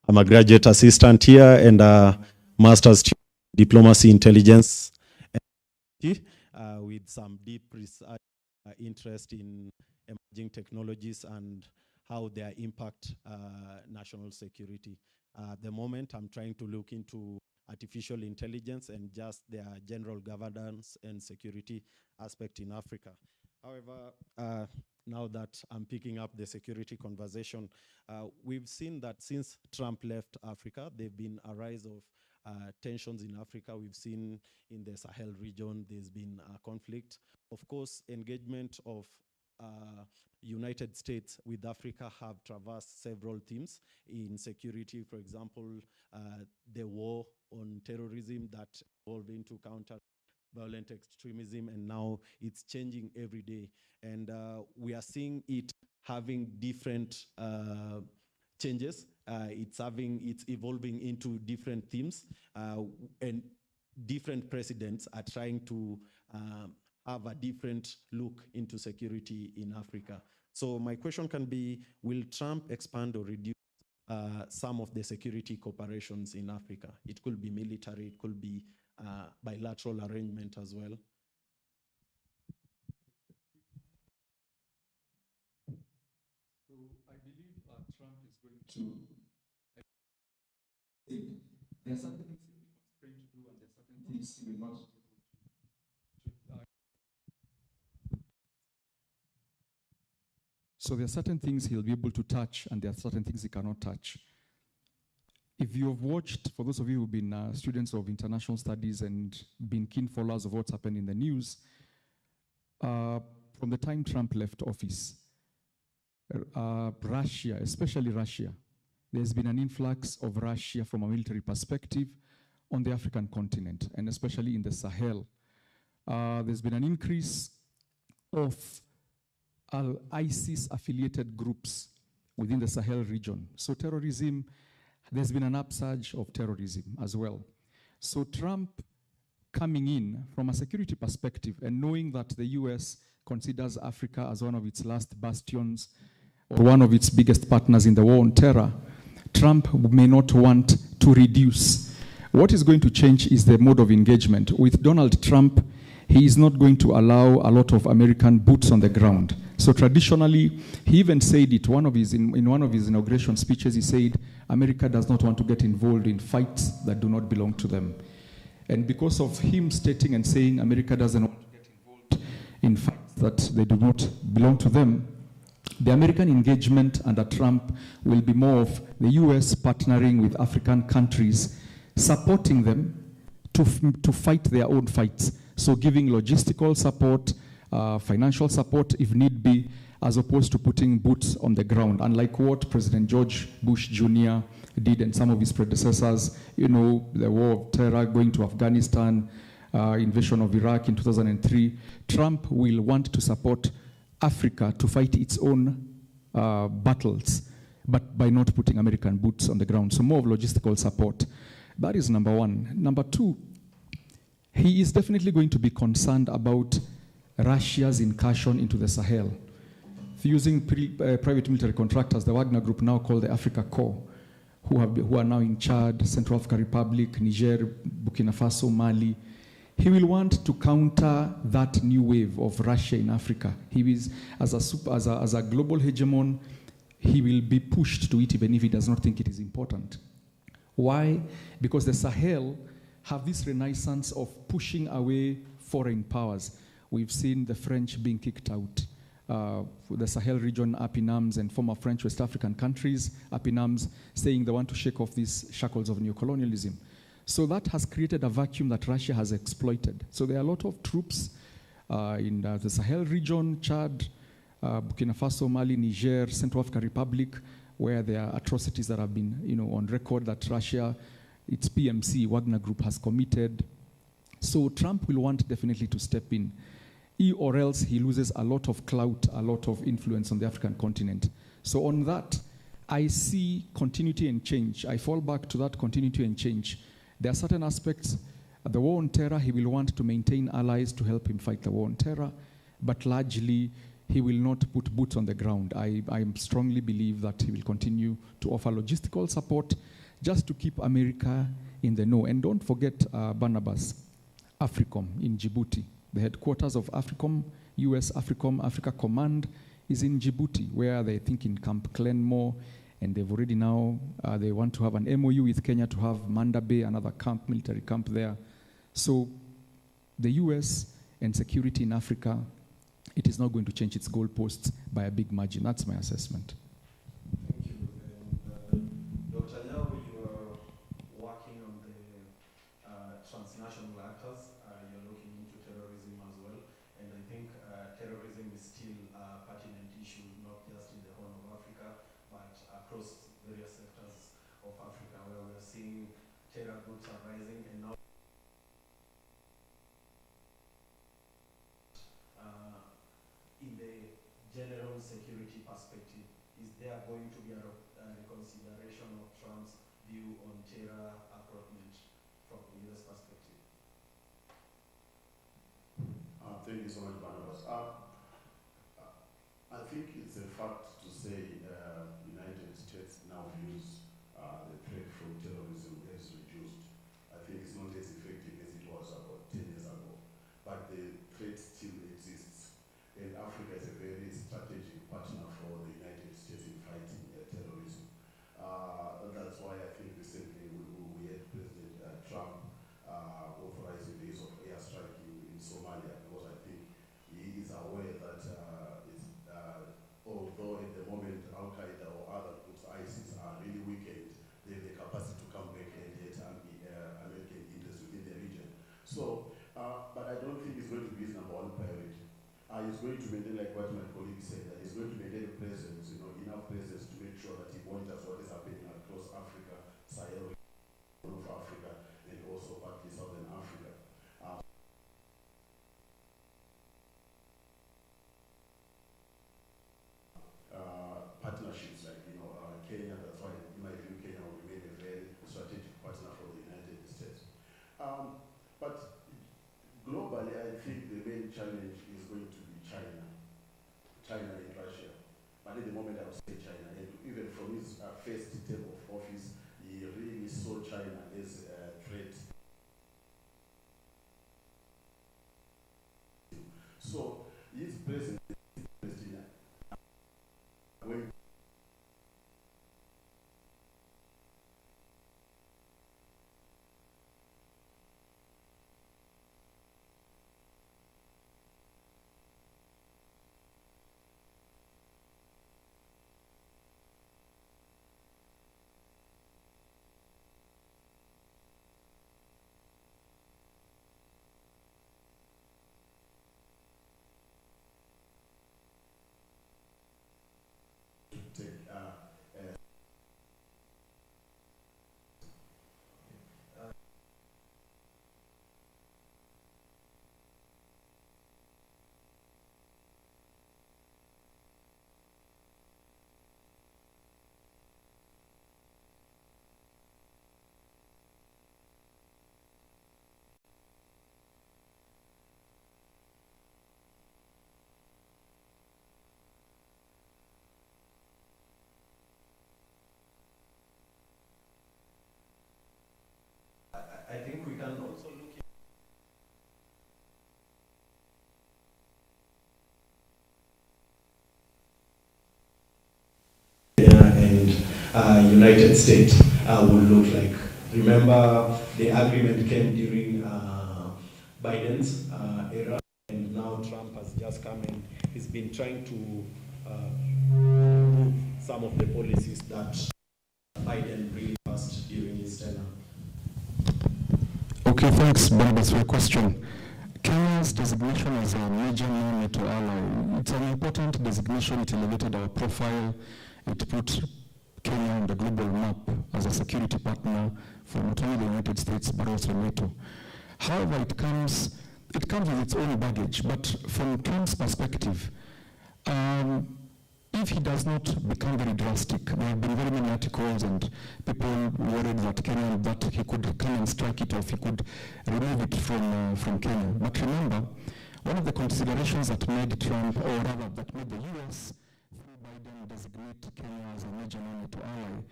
I'm a graduate assistant here and a master's diplomacy intelligence with some deep research interest in emerging technologies and how they impact national security. At the moment, I'm trying to look into artificial intelligence and just their general governance and security aspect in Africa. However, now that I'm picking up the security conversation, we've seen that since Trump left Africa, there've been a rise of tensions in Africa. We've seen in the Sahel region, there's been a conflict. Of course, engagement of United States with Africa have traversed several themes in security. For example, the war on terrorism that evolved into counter violent extremism, and now it's changing every day. And we are seeing it having different changes. It's evolving into different themes, and different presidents are trying to have a different look into security in Africa. So my question can be, will Trump expand or reduce some of the security cooperations in Africa? It could be military, it could be bilateral arrangement as well. So I believe Trump is going to. There are certain things he will constrain to do, and there are certain things he will not. So there are certain things he'll be able to touch, and there are certain things he cannot touch. If you have watched, for those of you who've been students of international studies and been keen followers of what's happened in the news, from the time Trump left office, Russia, especially Russia, there's been an influx of Russia from a military perspective on the African continent, and especially in the Sahel. There's been an increase of ISIS-affiliated groups within the Sahel region. So terrorism, there's been an upsurge of terrorism as well. So Trump coming in from a security perspective and knowing that the US considers Africa as one of its last bastions or one of its biggest partners in the war on terror, Trump may not want to reduce. What is going to change is the mode of engagement. With Donald Trump, he is not going to allow a lot of American boots on the ground. So traditionally, he even said it, in one of his inauguration speeches, he said, America does not want to get involved in fights that do not belong to them. And because of him stating and saying America doesn't want to get involved in fights that they do not belong to them, the American engagement under Trump will be more of the US partnering with African countries, supporting them to fight their own fights. So giving logistical support, financial support if need be, as opposed to putting boots on the ground. Unlike what President George Bush Jr. did and some of his predecessors, the war of terror, going to Afghanistan, invasion of Iraq in 2003, Trump will want to support Africa to fight its own battles, but by not putting American boots on the ground. So more of logistical support. That is number one. Number two, he is definitely going to be concerned about Russia's incursion into the Sahel. Using private military contractors, the Wagner Group, now called the Africa Corps, who are now in Chad, Central African Republic, Niger, Burkina Faso, Mali. He will want to counter that new wave of Russia in Africa. He is, as a global hegemon, he will be pushed to it even if he does not think it is important. Why? Because the Sahel have this renaissance of pushing away foreign powers. We've seen the French being kicked out. The Sahel region up in arms, and former French West African countries up in arms, saying they want to shake off these shackles of neocolonialism. So that has created a vacuum that Russia has exploited. So there are a lot of troops in the Sahel region, Chad, Burkina Faso, Mali, Niger, Central African Republic, where there are atrocities that have been on record that Russia, its PMC, Wagner Group, has committed. So Trump will want definitely to step in. Or else he loses a lot of clout, a lot of influence on the African continent. So on that, I see continuity and change. I fall back to that continuity and change. There are certain aspects. The war on terror, he will want to maintain allies to help him fight the war on terror, but largely he will not put boots on the ground. I strongly believe that he will continue to offer logistical support just to keep America in the know. And don't forget, Barnabas, AFRICOM in Djibouti. The headquarters of AFRICOM, US AFRICOM, Africa Command, is in Djibouti, where they think in Camp Glenmore, and they've already now, they want to have an MOU with Kenya to have Manda Bay, another camp, military camp there. So the US and security in Africa, it is not going to change its goalposts by a big margin. That's my assessment. Thank you. And Dr. Nyao, you are working on the transnational actors. You're looking into terrorism as well. And I think terrorism is still a pertinent issue, not just in the Horn of Africa, but across various sectors of Africa, where we're seeing terror groups are rising. And now in the general security perspective, is there going to be a reconsideration of Trump's view on terror approachment from the US perspective? Thank you so much, Barnabas. I think it's a fact to say United States now views the threat from terrorism as reduced. I think it's not as effective as it was about 10 years ago, but the threat still exists. And Africa is a very strategic partner for the United States in fighting terrorism. That's why I think recently we had President Trump authorizing the use of airstriking in Somalia, because I think he is aware that although at the moment Al-Qaeda or other groups, ISIS, are really weakened, they have the capacity to come back and hit American interests within the region. So, but I don't think it's going to be his number one priority. He's going to maintain, like what my colleague said, that he's going to maintain a presence, enough presence to make sure that he monitors what is happening across Africa, Sahel, North Africa, and also partly Southern Africa. Partnerships like, Kenya, that's why in my view, Kenya will remain a very strategic partner for the United States. But globally, I think the main challenge is going to be China and Russia. But at the moment, I would say China. And even from his first term of office, he really saw China as a threat. So his president is interested in I think we can also look and United States will look like. Remember, the agreement came during Biden's era, and now Trump has just come and he's been trying to remove some of the policies that Biden really passed during his tenure. Okay, thanks, Barnabas, for your question. Kenya's designation as a major non-NATO ally, it's an important designation. It elevated our profile. It put Kenya on the global map as a security partner for not only the United States, but also NATO. However, it comes with its own baggage. But from Trump's perspective, if he does not become very drastic, there have been very many articles and people worried that he could come and strike it off, he could remove it from Kenya. But remember, one of the considerations that made Trump, or rather that made the US, through Biden, designate Kenya as a major non-NATO ally,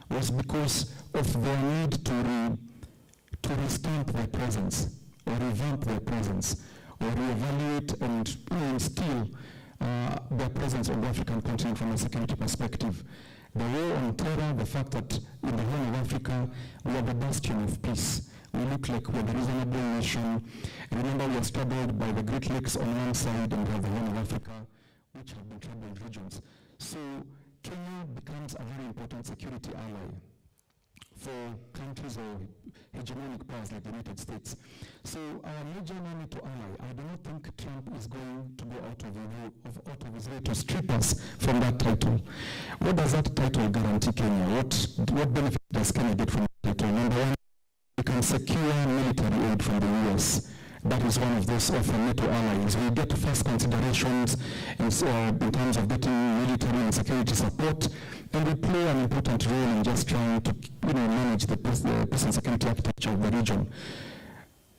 was because of their need to restamp their presence, or revamp their presence, or reevaluate and instill their presence on the African continent from a security perspective. The war on terror, the fact that in the Horn of Africa, we are the bastion of peace. We look like we're the reasonable nation. Remember, we are struggled by the Great Lakes on one side and we have the Horn of Africa, which have been troubled regions. So Kenya becomes a very important security ally for countries or hegemonic powers like the United States. So our major non-NATO ally, I do not think Trump is going to go out of his way to strip us from that title. What does that title guarantee Kenya? What benefit does Kenya get from that title? Number one, we can secure military aid from the US. That is one of those often NATO allies. We get first considerations in terms of getting military and security support, and we play an important role in just trying to manage the peace and security architecture of the region.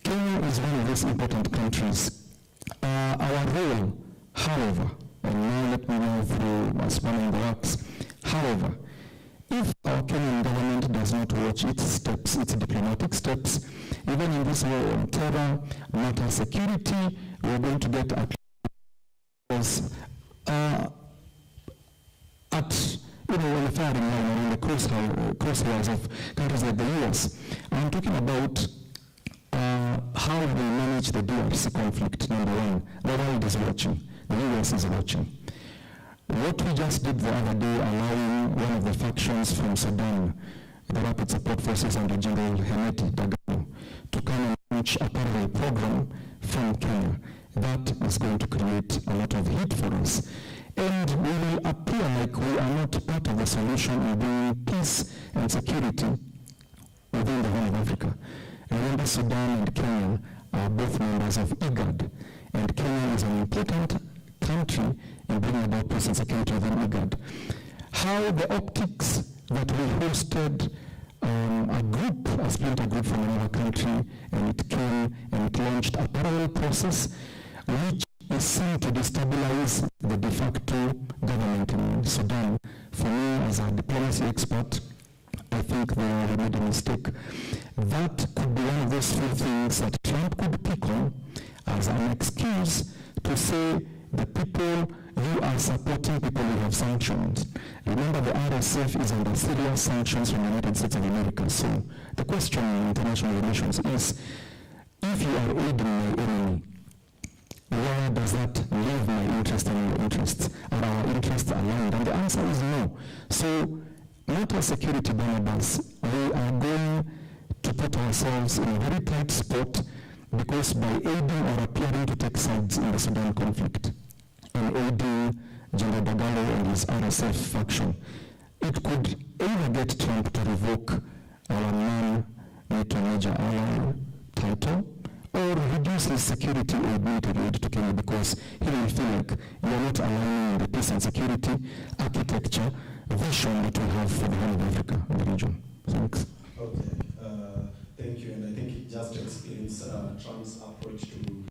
Kenya is one of those important countries. Our role, however, and now let me move through a span in the works, however, if our Kenyan government does not watch its steps, its diplomatic steps, even in this war on terror, matter security, we're going to get at on the firing line or in the crosshairs of countries like the US. I'm talking about how we manage the DRC conflict, number one. The world is watching. The US is watching. What we just did the other day, allowing one of the factions from Sudan, the Rapid Support Forces under General Hemeti Dagalo, to come and launch a parallel program from Kenya, that is going to create a lot of heat for us. And we will appear like we are not part of the solution in bringing peace and security within the Horn of Africa. Remember, Sudan and Kenya are both members of IGAD, and Kenya is an important country in bringing about peace and security within IGAD. How the optics that we hosted a splinter group from another country, and it came and it launched a parallel process which is seen to destabilize the de facto government in Sudan. For me, as a diplomacy expert, I think they made a mistake. That could be one of those few things that Trump could pick on as an excuse to say the people you are supporting people who have sanctions. Remember, the RSF is under serious sanctions from the United States of America. So the question in international relations is, if you are aiding my enemy, where does that leave my interest and your interests? Are our interests aligned? And the answer is no. So, not a security Barnabas, we are going to put ourselves in a very tight spot, because by aiding or appearing to take sides in the Sudan conflict and aiding General Dagalo and his RSF faction, it could either get Trump to revoke our non-NATO major ally title, or reduce his security aid, military aid to Kenya, because he will feel like you are not aligning the peace and security architecture vision that we have for the Horn of Africa, the region. Thanks. Okay, thank you, and I think it just explains Trump's approach to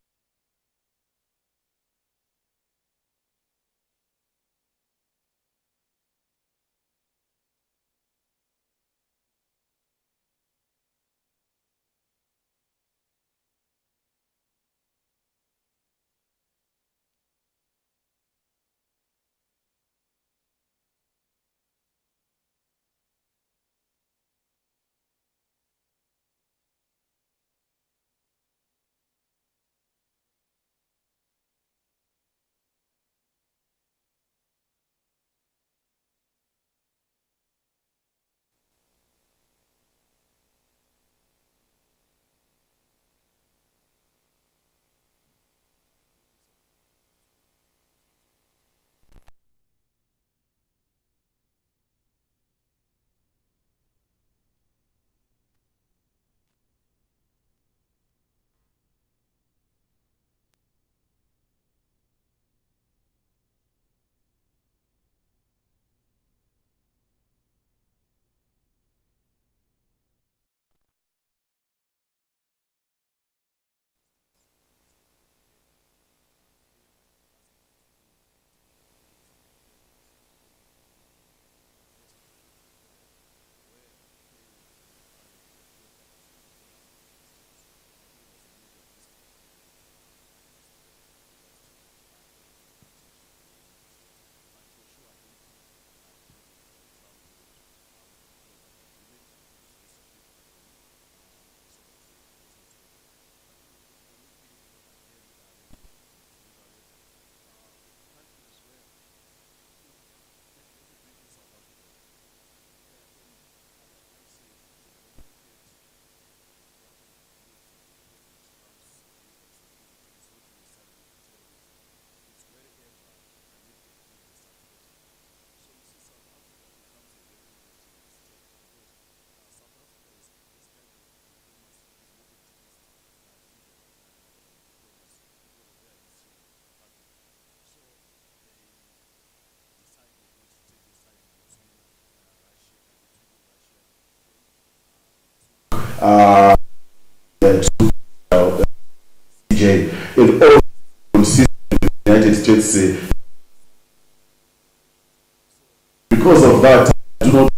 because of that, I do not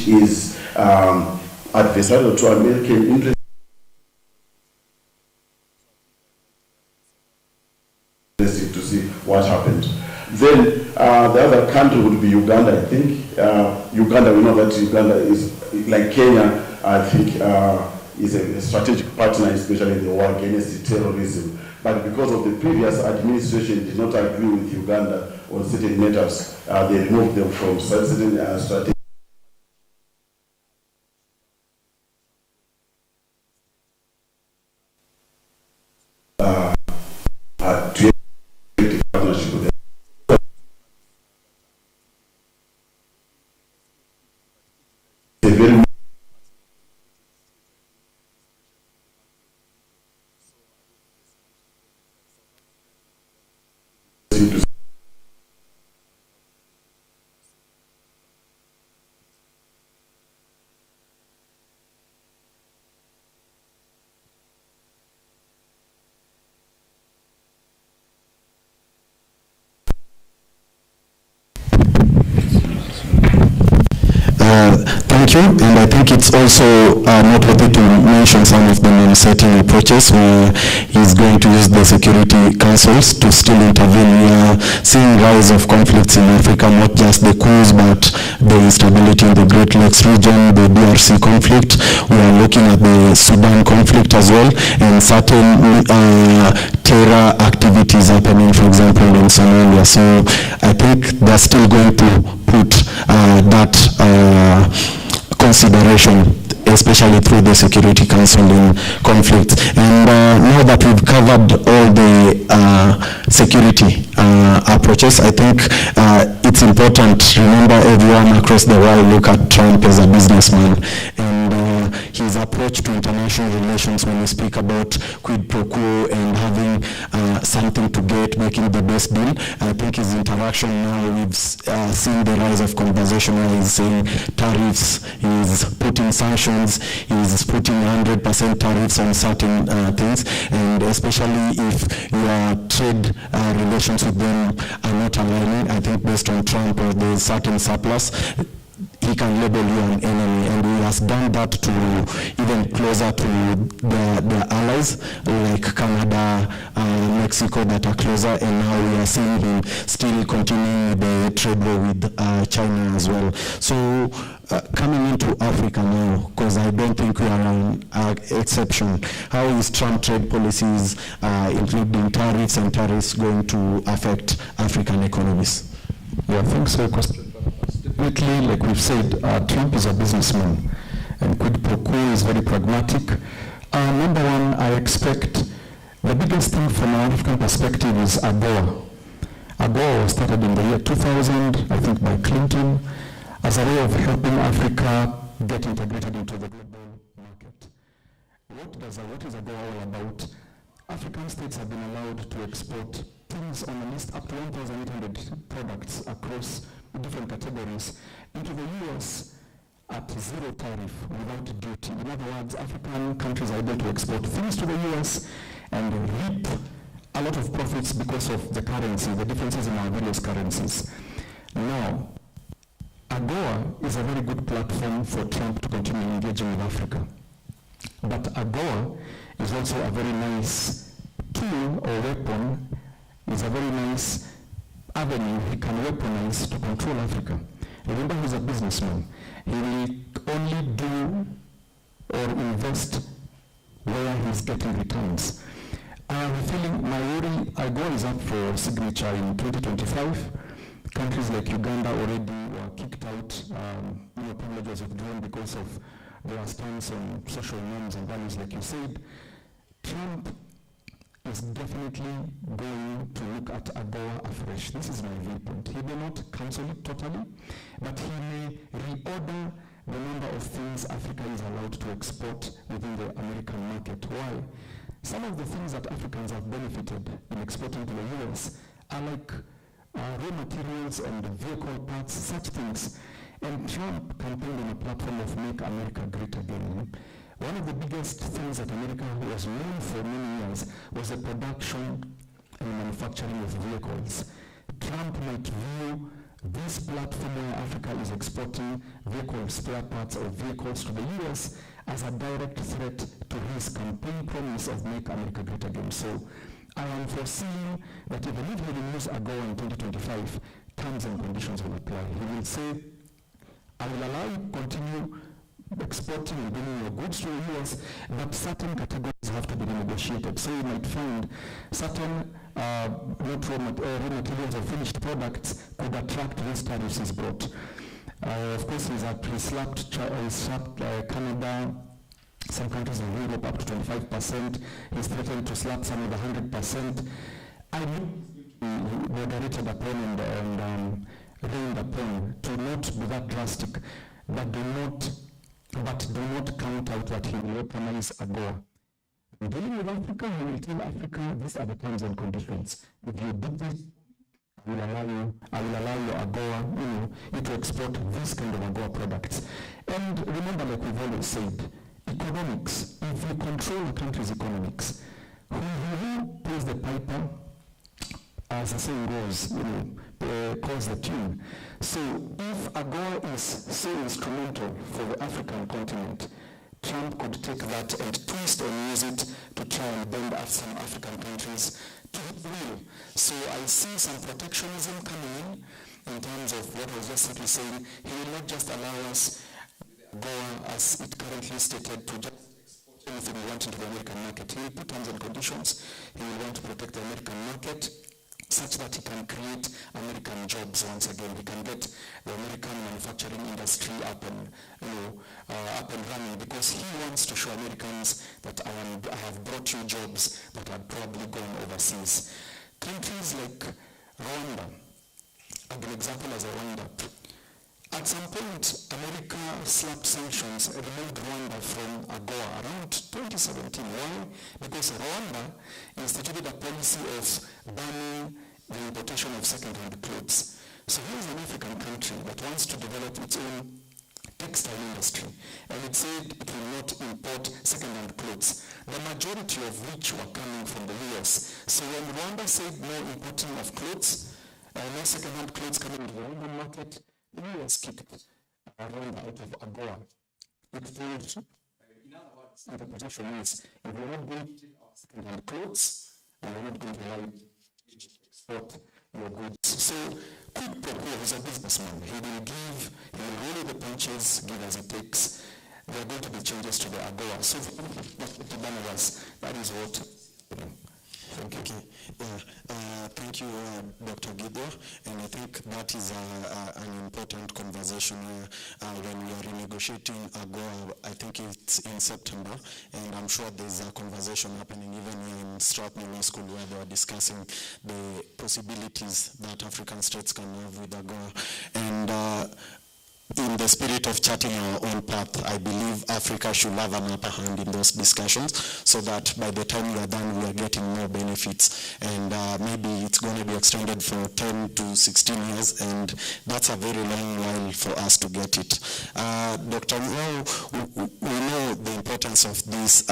is adversarial to American interests. To see what happened. Then the other country would be Uganda, I think. Uganda, we know that Uganda is, like Kenya, I think, is a strategic partner, especially in the war against terrorism. But because of the previous administration did not agree with Uganda on certain matters, they removed them from certain strategic. Thank you, and I think it's also noteworthy to mention some of the non-setting approaches where he's going to use the Security Councils to still intervene. We are seeing rise of conflicts in Africa, not just the coups, but the instability in the Great Lakes region, the DRC conflict. We are looking at the Sudan conflict as well, and certain terror activities happening, for example, in Somalia. So I think they're still going to put that consideration, especially through the Security Council in conflicts. And now that we've covered all the security approaches, I think it's important, remember, everyone across the world look at Trump as a businessman, and his approach to international relations when we speak about quid pro quo and having something to get, making the best deal. I think his interaction now, we've seen the rise of conversation where he's saying tariffs, he's putting sanctions, he's putting 100% tariffs on certain things, and especially if your trade relations with them are not aligning, I think based on Trump or the certain surplus, he can label you an enemy, and he has done that to even closer to the allies like Canada, Mexico, that are closer, and now we are seeing him still continuing the trade war with China as well. So coming into Africa now, because I don't think we are an exception, how is Trump trade policies, including tariffs and tariffs, going to affect African economies? Yeah, thanks for your question. Definitely, like we've said, Trump is a businessman, and quid pro quo is very pragmatic. Number one, I expect the biggest thing from an African perspective is AGOA. AGOA was started in the year 2000, I think by Clinton, as a way of helping Africa get integrated into the global market. What is AGOA all about? African states have been allowed to export things on a list up to 1,800 products across different categories into the US at zero tariff without duty. In other words, African countries are able to export things to the US and reap a lot of profits because of the currency, the differences in our various currencies. Now, AGOA is a very good platform for Trump to continue engaging with Africa. But AGOA is also a very nice tool or weapon, is a very nice avenue he can weaponize to control Africa. Remember, he's a businessman. He will only do or invest where he's getting returns. I'm feeling my worry, AGOA is up for signature in 2025. Countries like Uganda already were kicked out, privilege was withdrawn because of their stance on social norms and values, like you said. Trump is definitely going to look at AGOA afresh. This is my viewpoint. He may not cancel it totally, but he may reorder the number of things Africa is allowed to export within the American market. Why? Some of the things that Africans have benefited in exporting to the US are like raw materials and vehicle parts, such things. And Trump campaigned on a platform of Make America Great Again. one of the biggest things that America was known for many years was the production and manufacturing of vehicles. Trump might view this platform where Africa is exporting vehicles, spare parts of vehicles to the US as a direct threat to his campaign promise of Make America Great Again. So I am foreseeing that even if he removes AGOA in 2025, terms and conditions will apply. He will say, I will allow you to continue exporting and bringing your goods to the US, but certain categories have to be renegotiated. So you might find certain not raw materials or finished products could attract these tariffs he's brought. Of course, he slapped Canada, some countries in Europe up to 25%. He's threatened to slap some with 100%. I will moderated upon and reined upon to not be that drastic, but do not count out that he will weaponize AGOA. Dealing with Africa, he will tell Africa, these are the terms and conditions. If you do this, I will allow you AGOA, you to export this kind of AGOA products. And remember, like we've always said, economics, if you control a country's economics, who pays the piper, as the saying goes, calls the tune. So if AGOA is so instrumental for the African continent, Trump could take that and twist and use it to try and bend up some African countries to his will. So I see some protectionism coming in terms of what I was just simply saying. He will not just allow us AGOA, as it currently stated, to just export anything we want into the American market. He will put terms and conditions. He will want to protect the American market, such that he can create American jobs once again. He can get the American manufacturing industry up and running, because he wants to show Americans that I have brought you jobs that had probably gone overseas. Countries like Rwanda, I'll give an example as Rwanda. At some point, America slapped sanctions, removed Rwanda from AGOA around 2017. Why? Because Rwanda instituted a policy of banning the importation of second-hand clothes. So here's an African country that wants to develop its own textile industry, and it said it will not import second-hand clothes, the majority of which were coming from the US. So when Rwanda said no importing of clothes, no second-hand clothes coming into the Rwandan market, the US kicked Rwanda out of AGOA. It told, in other words, the position is, if you're not going to take our second-hand clothes, and we're not going to allow you to export your goods. So, quid pro quo, he's a businessman. He will roll the punches, give as it takes. There are going to be changes to the AGOA. So, that is what. Thank you. Thank you, Dr. Gideon, and I think that is an important conversation when we are renegotiating AGOA. I think it's in September, and I'm sure there's a conversation happening even in Strathmore Law School where they are discussing the possibilities that African states can have with AGOA. And in the spirit of charting our own path, I believe Africa should have an upper hand in those discussions, so that by the time we are done, we are getting more benefits. And maybe it's going to be extended for 10 to 16 years, and that's a very long while for us to get it. Dr. Ngao, we know the importance of these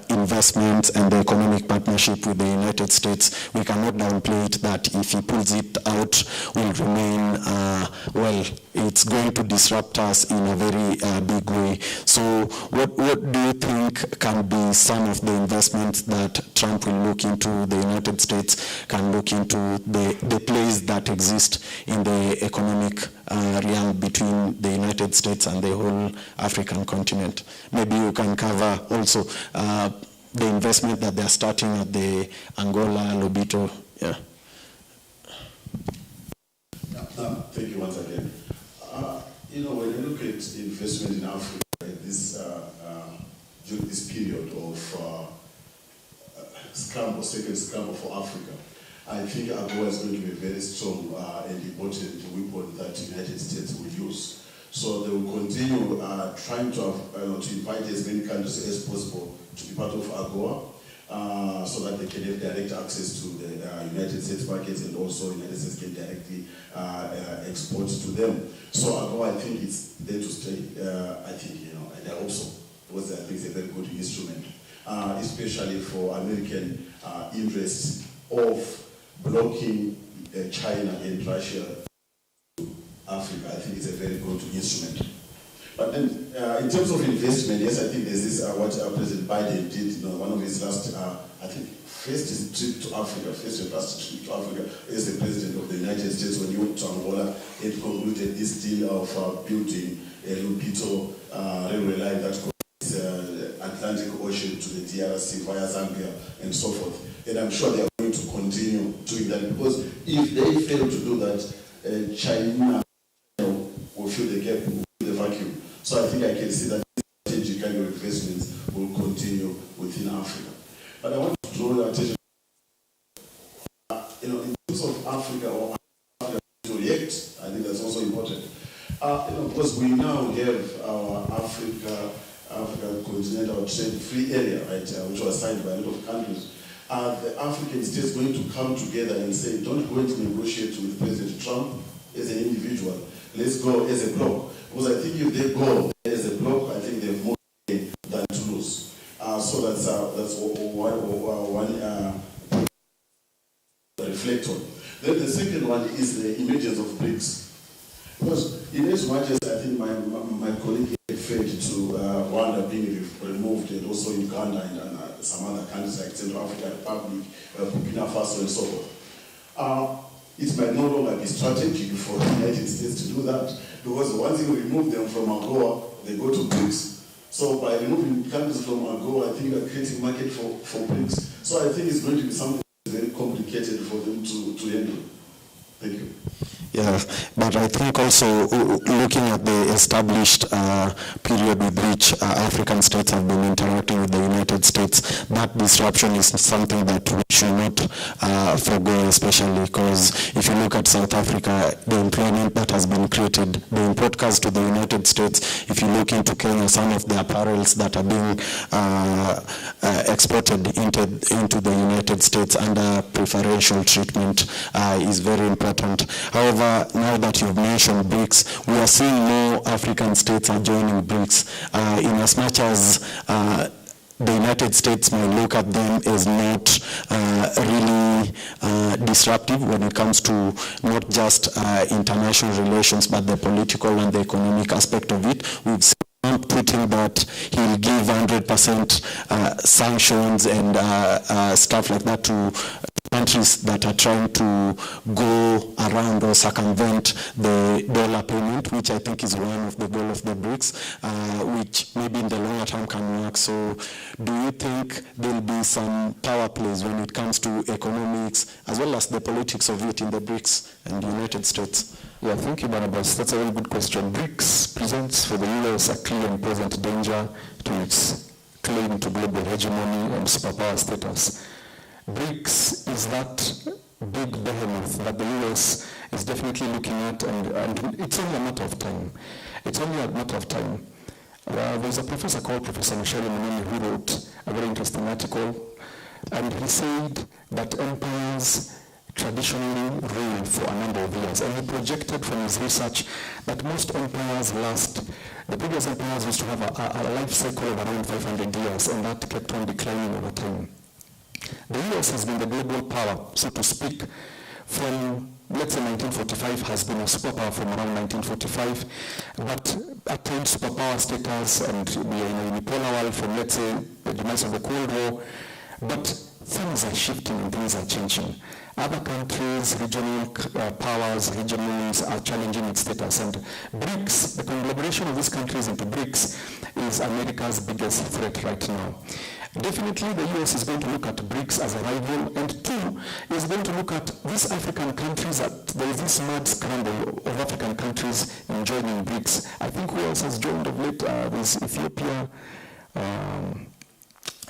investments and the economic partnership with the United States. We cannot downplay it that if he pulls it out, will remain, it's going to disrupt us in a very big way. So what do you think can be some of the investments that Trump will look into, the United States can look into, the plays that exist in the economic realm between the United States and the whole African continent? Maybe you can cover also the investment that they're starting at the Angola, Lobito. Yeah. Thank you once again. When you look at investment in Africa during this period of second scramble for Africa, I think AGOA is going to be a very strong and important weapon that the United States will use. So they will continue trying to invite as many countries as possible to be part of AGOA, so that they can have direct access to the United States markets, and also the United States can directly export to them. So AGOA, I think it's there to stay. I think, and I also because I think it's a very good instrument, especially for American interests of blocking China and Russia to Africa. I think it's a very good instrument. But then, in terms of investment, yes, I think there's this, what President Biden did, one of his last, I think, first trip to Africa, first and last trip to Africa as the President of the United States when he went to Angola and concluded this deal of building a Lupito railway line that connects Atlantic Ocean to the DRC via Zambia and so forth. And I'm sure they are going to continue doing that, because if they fail to do that, China will fill the gap, will fill the vacuum. So I think I can see that strategic kind of investments will continue within Africa. But I want to draw your attention, in terms of Africa or Africa to react, I think that's also important. Because we now have our Africa continental trade free area, right, which was signed by a lot of countries. The African states going to come together and say, don't go to negotiate with President Trump as an individual. Let's go as a bloc. Because I think if they go as a bloc, I think they have more to gain than to lose. So that's one reflect on. Then the second one is the emergence of BRICS. Because in as much as I think my colleague referred to Rwanda being removed, and also Uganda and some other countries like Central African Republic, Burkina Faso and so forth. It might no longer be strategic for the United States to do that, because once you remove them from AGOA, they go to BRICS. So by removing countries from AGOA, I think you're creating market for BRICS. So I think it's going to be something very complicated for them to handle. Thank you. Yeah, but I think also looking at the established period with which African states have been interacting with the United States, that disruption is something that we should not forgo, especially because if you look at South Africa, the employment that has been created, the import cars to the United States, if you look into Kenya, some of the apparels that are being exported into the United States under preferential treatment is very important. However, now that you've mentioned BRICS, we are seeing more African states are joining BRICS. In as much as the United States may look at them as not really disruptive when it comes to not just international relations, but the political and the economic aspect of it. We've seen Trump tweeting that he'll give 100% sanctions and stuff like that to countries that are trying to go around or circumvent the dollar payment, which I think is one of the goals of the BRICS, which maybe in the longer term can work. So do you think there'll be some power plays when it comes to economics as well as the politics of it in the BRICS and the United States? Yeah, thank you, Barnabas. That's a very good question. BRICS presents for the US a clear and present danger to its claim to global hegemony and superpower status. BRICS is that big behemoth that the US is definitely looking at, and it's only a matter of time. It's only a matter of time. There's a professor called Professor Michelle Munini who wrote a very interesting article, and he said that empires traditionally rule for a number of years, and he projected from his research that most empires the previous empires used to have a life cycle of around 500 years, and that kept on declining over time. The US has been the global power, so to speak, from, let's say, 1945, has been a superpower from around 1945, but attained superpower status, and we are in a unipolar world from, let's say, the demise of the Cold War, but things are shifting and things are changing. Other countries, regional powers, hegemonies are challenging its status, and BRICS, the conglomeration of these countries into BRICS, is America's biggest threat right now. Definitely the US is going to look at BRICS as a rival, and two, is going to look at these African countries, that there is this mad scramble of African countries in joining BRICS. I think who else has joined of late? There's Ethiopia.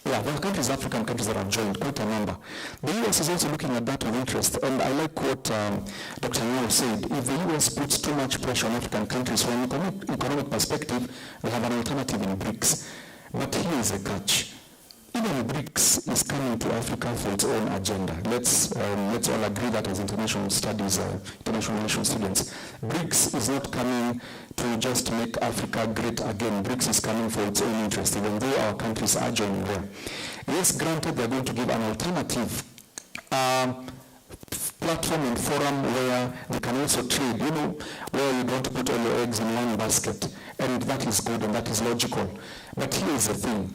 There are countries, African countries that have joined, quite a number. The US is also looking at that with interest, and I like what Dr. Nyoro said. If the US puts too much pressure on African countries from an economic perspective, they have an alternative in BRICS. But here is a catch. even BRICS is coming to Africa for its own agenda. Let's all agree that as international studies, international relations students, BRICS is not coming to just make Africa great again. BRICS is coming for its own interest, even though our countries are joining there. Yes, granted, they're going to give an alternative platform and forum where they can also trade, where you don't put all your eggs in one basket, and that is good and that is logical. But here's the thing.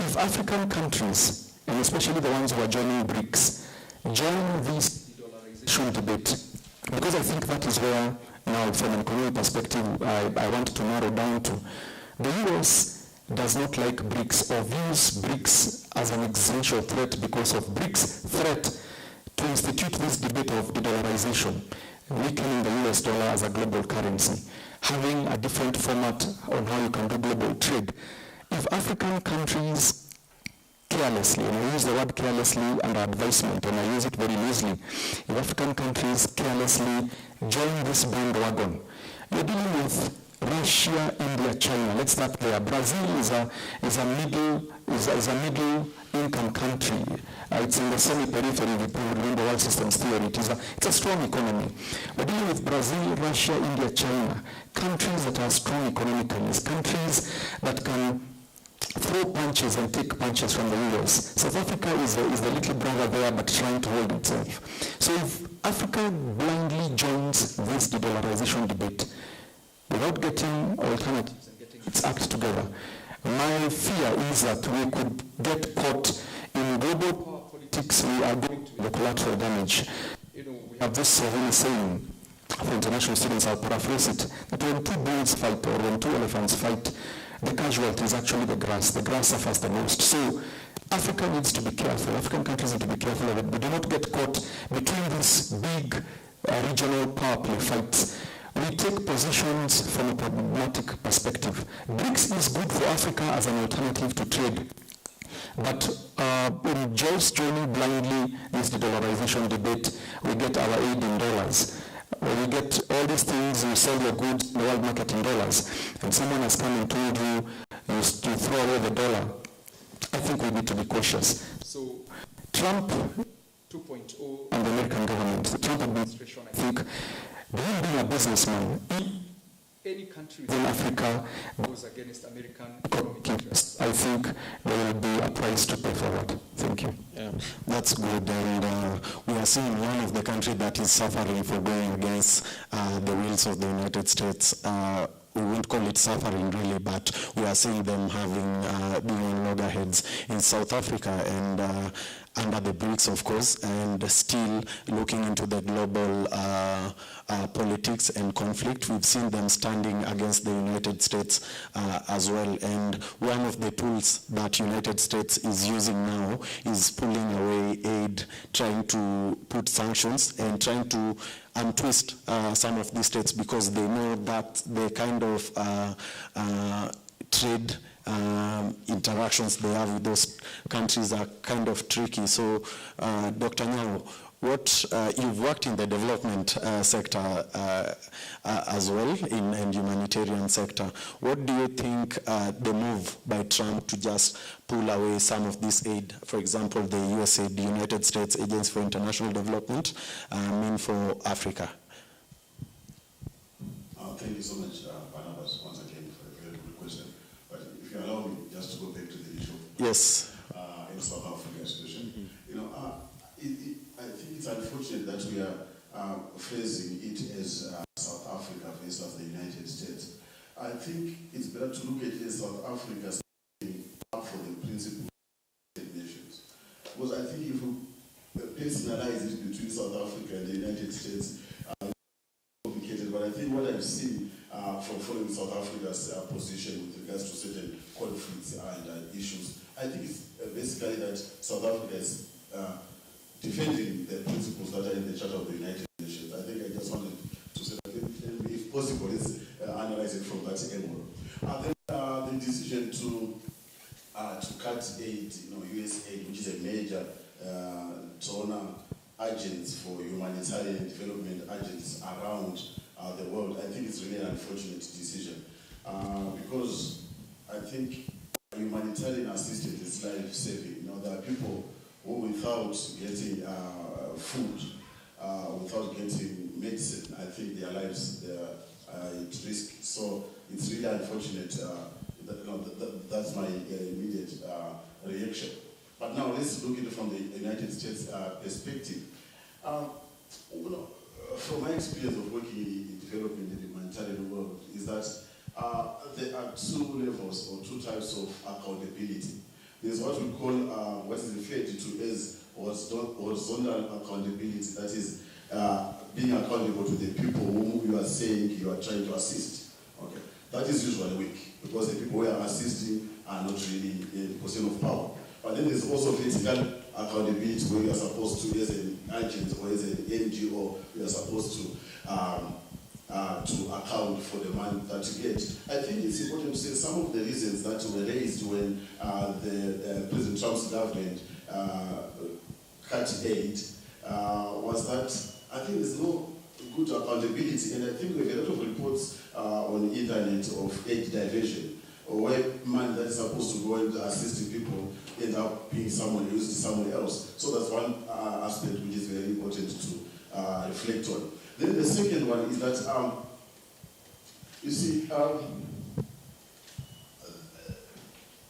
If African countries, and especially the ones who are joining BRICS, join this dollarization debate, because I think that is where, now from an economic perspective, I want to narrow down to, the US does not like BRICS or views BRICS as an existential threat because of BRICS' threat to institute this debate of de-dollarization, weakening the US dollar as a global currency, having a different format on how you can do global trade. If African countries carelessly, and I use the word carelessly under advisement, and I use it very loosely, if African countries carelessly join this bandwagon, you're dealing with Russia, India, China. Let's start there. Brazil is a middle income country. It's in the semi-periphery. If you remember world systems theory, it's a strong economy. We're dealing with Brazil, Russia, India, China, countries that are strong economically, countries that can throw punches and take punches from the US. South Africa is the little brother there, but trying to hold itself. So if Africa blindly joins this de-dollarization debate, without getting alternatives and getting its act together, my fear is that we could get caught in global power politics. We are going to the collateral damage. We have this saying for international students, I'll paraphrase it, that when two bulls fight or when two elephants fight, the casualty is actually the grass. The grass suffers the most. So Africa needs to be careful. African countries need to be careful of it. We do not get caught between these big regional power play fights. We take positions from a pragmatic perspective. BRICS is good for Africa as an alternative to trade. But in just joining blindly this de-dollarization debate, we get our aid in dollars. We get all these things, you sell your goods in the world market in dollars, and someone has come and told you to throw away the dollar. I think we need to be cautious. So Trump 2.0 and the American government, the Trump administration, I think, being a businessman, any country in Africa goes against American economic interests, I think there will be a price to pay for that. Thank you. Yeah, that's good. And we are seeing one of the countries that is suffering for going against the wills of the United States. We won't call it suffering really, but we are seeing them having being on loggerheads in South Africa and under the BRICS, of course, and still looking into the global politics and conflict. We've seen them standing against the United States as well. And one of the tools that United States is using now is pulling away aid, trying to put sanctions and trying to untwist some of these states because they know that the kind of trade interactions they have with those countries are kind of tricky. So, Dr. Nyao, what you've worked in the development sector as well, and humanitarian sector. What do you think the move by Trump to just pull away some of this aid, for example, the USAID, the United States Agency for International Development, mean for Africa? Thank you so much, Barnabas, once again for a very good question. But if you allow me just to go back to the issue. Yes. In South Africa, especially. I think it's unfortunate that we are phrasing it as South Africa versus the United States. I think it's better to look at it as South Africa standing up for the principle of the nations. Because I think if we personalize it between South Africa and the United States, complicated. But I think what I've seen from following South Africa's position with regards to certain conflicts and issues, I think it's basically that South Africa is defending the principles that are in the Charter of the United Nations. I think I just wanted to say that if possible, let's analyze it from that angle. Then the decision to cut aid, USAID, which is a major donor agents for humanitarian development agents around the world, I think it's really an unfortunate decision because I think humanitarian assistance is life-saving. There are people who, without getting food, without getting medicine, I think their lives are at risk. So it's really unfortunate. That's my immediate reaction. But now let's look at it from the United States perspective. From my experience of working in developing the humanitarian world, is that there are two levels or two types of accountability. There's what we call, what is referred to as horizontal accountability, that is being accountable to the people whom you are saying you are trying to assist. Okay, that is usually weak, because the people who are assisting are not really in a position of power. But then there's also vertical accountability, where you are supposed to, as an agent or as an NGO, you are supposed to account for the money that you get. I think it's important to say some of the reasons that were raised when President Trump's government cut aid was that I think there's no good accountability, and I think we have a lot of reports on the internet of aid diversion, or where money that is supposed to go into assisting people end up being used somewhere else. So that's one aspect which is very important to reflect on. Then the second one is that, you see,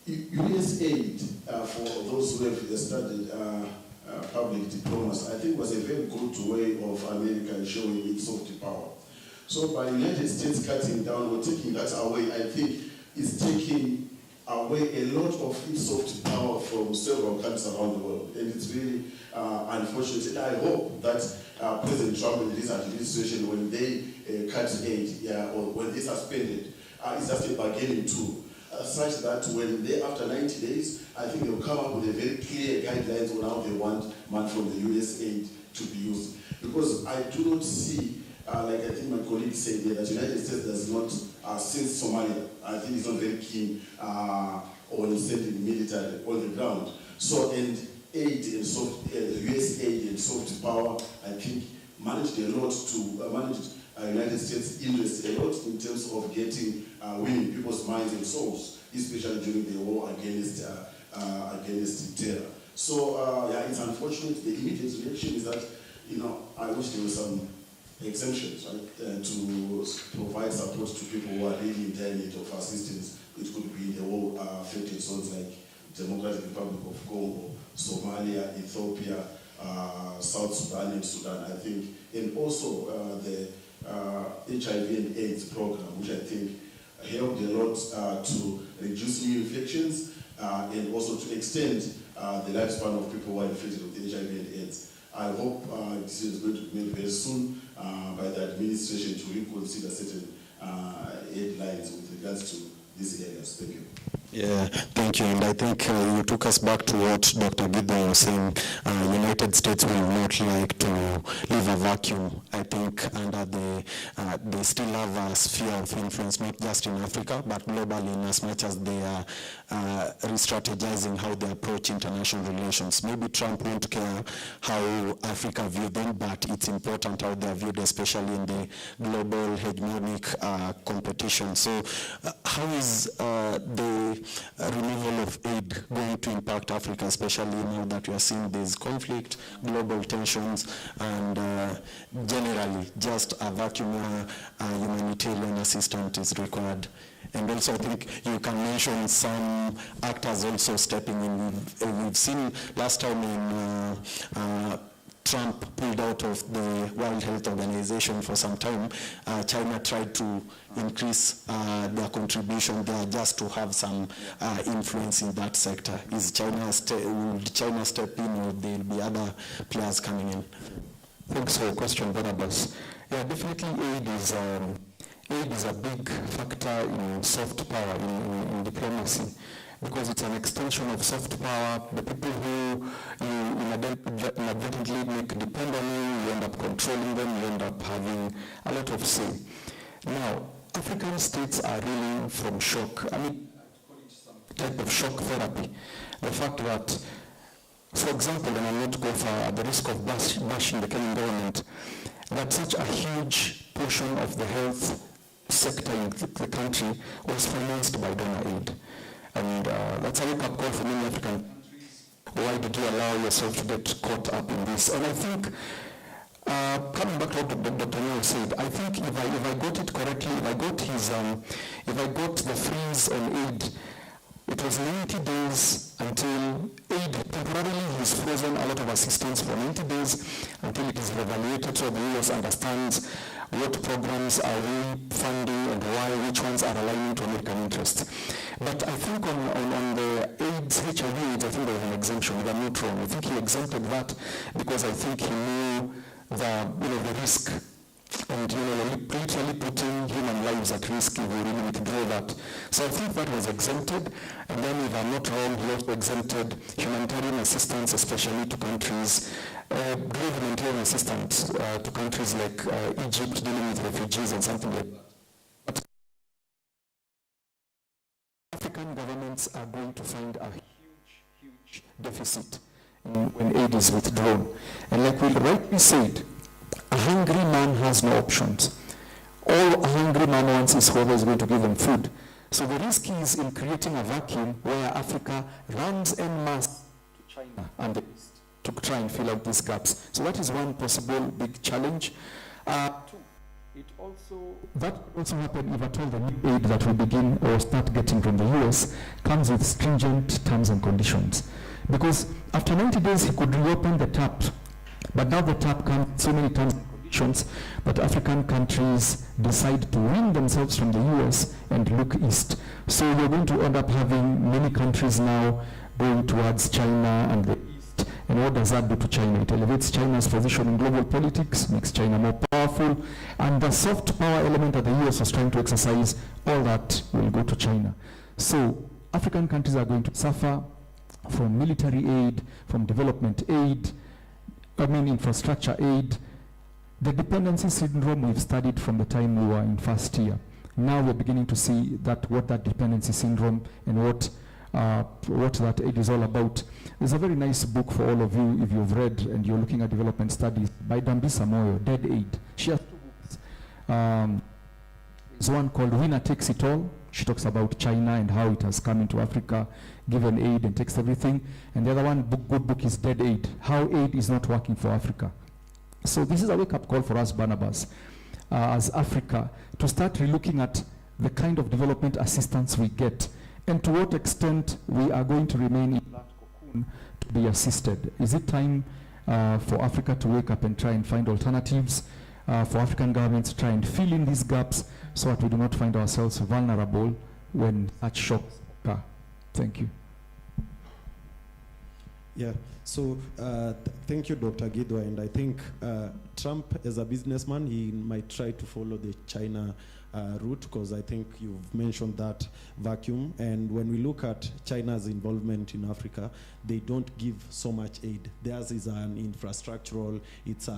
US aid for those who have studied public diplomacy, I think was a very good way of America showing its soft power. So by United States cutting down or taking that away, I think it's taking away a lot of its soft power from several countries around the world. And it's really unfortunate. And I hope that President Trump and his administration, when they cut aid or when they suspended, it's just a bargaining tool. Such that when they, after 90 days, I think they'll come up with a very clear guidelines on how they want money from the US aid to be used. Because I do not see, like I think my colleague said there, that the United States does not, since Somalia, I think it's not very keen on sending military on the ground. So, and aid and soft, US aid and soft power, I think, managed a lot to, managed United States interest a lot in terms of getting, winning people's minds and souls, especially during the war against terror. So, yeah, it's unfortunate. The immediate reaction is that, I wish there were some exemptions, right, to provide support to people who are really in dire need of assistance. It could be the war affected zones like Democratic Republic of Congo, Somalia, Ethiopia, South Sudan and Sudan, I think, and also the HIV and AIDS program, which I think helped a lot to reduce new infections and also to extend the lifespan of people who are infected with HIV and AIDS. I hope this is going to be made very soon by the administration to reconsider certain headlines with regards to these areas. Thank you. Yeah, thank you. And I think you took us back to what Dr. Gideon was saying. United States will not like to leave a vacuum. I think under they still have a sphere of influence, not just in Africa, but globally, in as much as they are re-strategizing how they approach international relations. Maybe Trump won't care how Africa view them, but it's important how they are viewed, especially in the global hegemonic competition. So how is the removal of aid going to impact Africa, especially now that we are seeing this conflict, global tensions, and generally just a vacuum where humanitarian assistance is required? And also I think you can mention some actors also stepping in. We've seen last time in Trump pulled out of the World Health Organization for some time. China tried to increase their contribution there just to have some influence in that sector. Will China step in, or there will be other players coming in? Thanks for your question, Barnabas. Yeah, definitely aid is a big factor in soft power in diplomacy, because it's an extension of soft power. The people who you inadvertently make depend on you, you end up controlling them, you end up having a lot of say. Now, African states are reeling from shock. I mean, type of shock therapy. The fact that, for example, and I'll not go far at the risk of bashing the Kenyan government, that such a huge portion of the health sector in the country was financed by donor aid. And that's a wake-up call for many African countries. Why did you allow yourself to get caught up in this? And I think, coming back to what Dr. Neo said, I think if I got it correctly, if I got the freeze on aid, it was 90 days until aid, temporarily he's frozen a lot of assistance for 90 days until it is evaluated so the US understands what programs are we funding and why, which ones are aligning to American interests. But I think on the AIDS, HIV AIDS, I think there was an exemption, if I'm not wrong. I think he exempted that because I think he knew the risk and literally putting human lives at risk if we really withdraw that. So I think that was exempted, and then if I'm not wrong, he also exempted humanitarian assistance, especially to countries, humanitarian assistance to countries like Egypt dealing with refugees and something like that. But African governments are going to find a huge deficit when aid is withdrawn. And like we rightly said, a hungry man has no options. All a hungry man wants is whoever is going to give him food. So the risk is in creating a vacuum where Africa runs en masse to China and the East to try and fill out these gaps. So that is one possible big challenge. That also happen if at all the new aid that we begin or start getting from the US comes with stringent terms and conditions. Because after 90 days he could reopen the tap. But now the tap comes with so many terms and conditions, but African countries decide to wean themselves from the US and look east. So we're going to end up having many countries now going towards China and the east. And what does that do to China? It elevates China's position in global politics, makes China more powerful, and the soft power element that the US was trying to exercise, all that will go to China. So African countries are going to suffer from military aid, from development aid, infrastructure aid. The dependency syndrome we've studied from the time we were in first year. Now we're beginning to see what that dependency syndrome and what that aid is all about. There's a very nice book for all of you, if you've read and you're looking at development studies, by Dambisa Moyo, Dead Aid. She has 2 books. There's one called Winner Takes It All. She talks about China and how it has come into Africa, given aid and takes everything. And the other one, good book, is Dead Aid, how aid is not working for Africa. So this is a wake-up call for us, Barnabas, as Africa, to start relooking at the kind of development assistance we get and to what extent we are going to remain in that cocoon to be assisted. Is it time for Africa to wake up and try and find alternatives, for African governments to try and fill in these gaps so that we do not find ourselves vulnerable when such shocks occur? Thank you. Yeah, so thank you, Dr. Gidwa. And I think Trump, as a businessman, he might try to follow the China route, because I think you've mentioned that vacuum. And when we look at China's involvement in Africa, they don't give so much aid. Theirs is an infrastructural, it's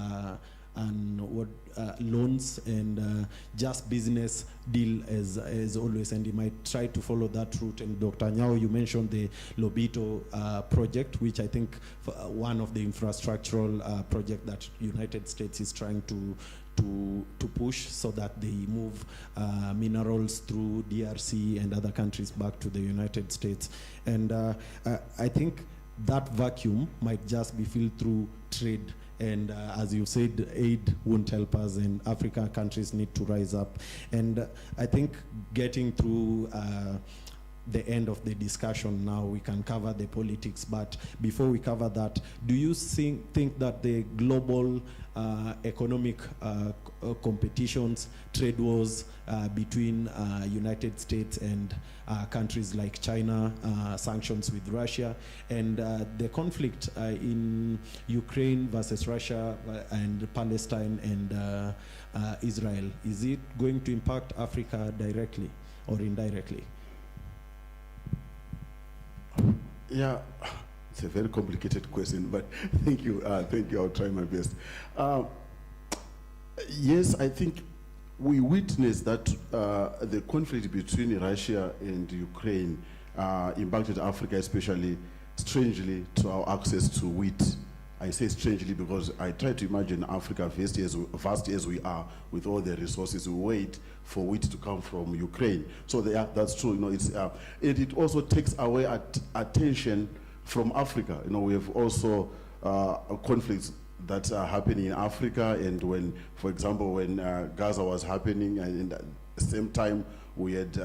loans and just business deal as always, and he might try to follow that route. And Dr. Nyao, you mentioned the Lobito project, which I think one of the infrastructural project that United States is trying to push, so that they move minerals through DRC and other countries back to the United States. And I think that vacuum might just be filled through trade. And as you said, aid won't help us, and African countries need to rise up. And I think getting through the end of the discussion now, we can cover the politics. But before we cover that, do you think that the global economic competitions, trade wars between United States and countries like China, sanctions with Russia, and the conflict in Ukraine versus Russia and Palestine and Israel, is it going to impact Africa directly or indirectly? Yeah, it's a very complicated question, but thank you. I'll try my best. Yes, I think we witnessed that the conflict between Russia and Ukraine impacted Africa, especially strangely, to our access to wheat I say strangely because I try to imagine Africa, vast as we are, with all the resources, we wait for wheat to come from Ukraine. So that's true. It also takes away attention from Africa. We have also conflicts that are happening in Africa, and when, for example, when Gaza was happening, and at the same time we had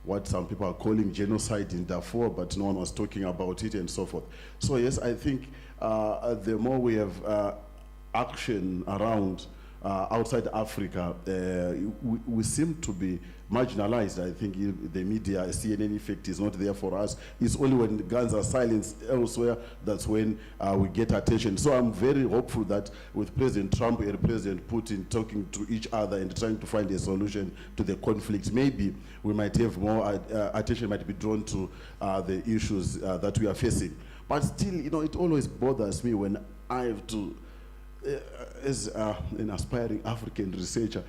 what some people are calling genocide in Darfur, but no one was talking about it and so forth. So yes, I think the more we have action around outside Africa, we seem to be marginalized. I think the media, CNN effect is not there for us. It's only when guns are silenced elsewhere that's when we get attention. So I'm very hopeful that with President Trump and President Putin talking to each other and trying to find a solution to the conflict, maybe we might have more attention might be drawn to the issues that we are facing. But still, it always bothers me when I have to, as an aspiring African researcher,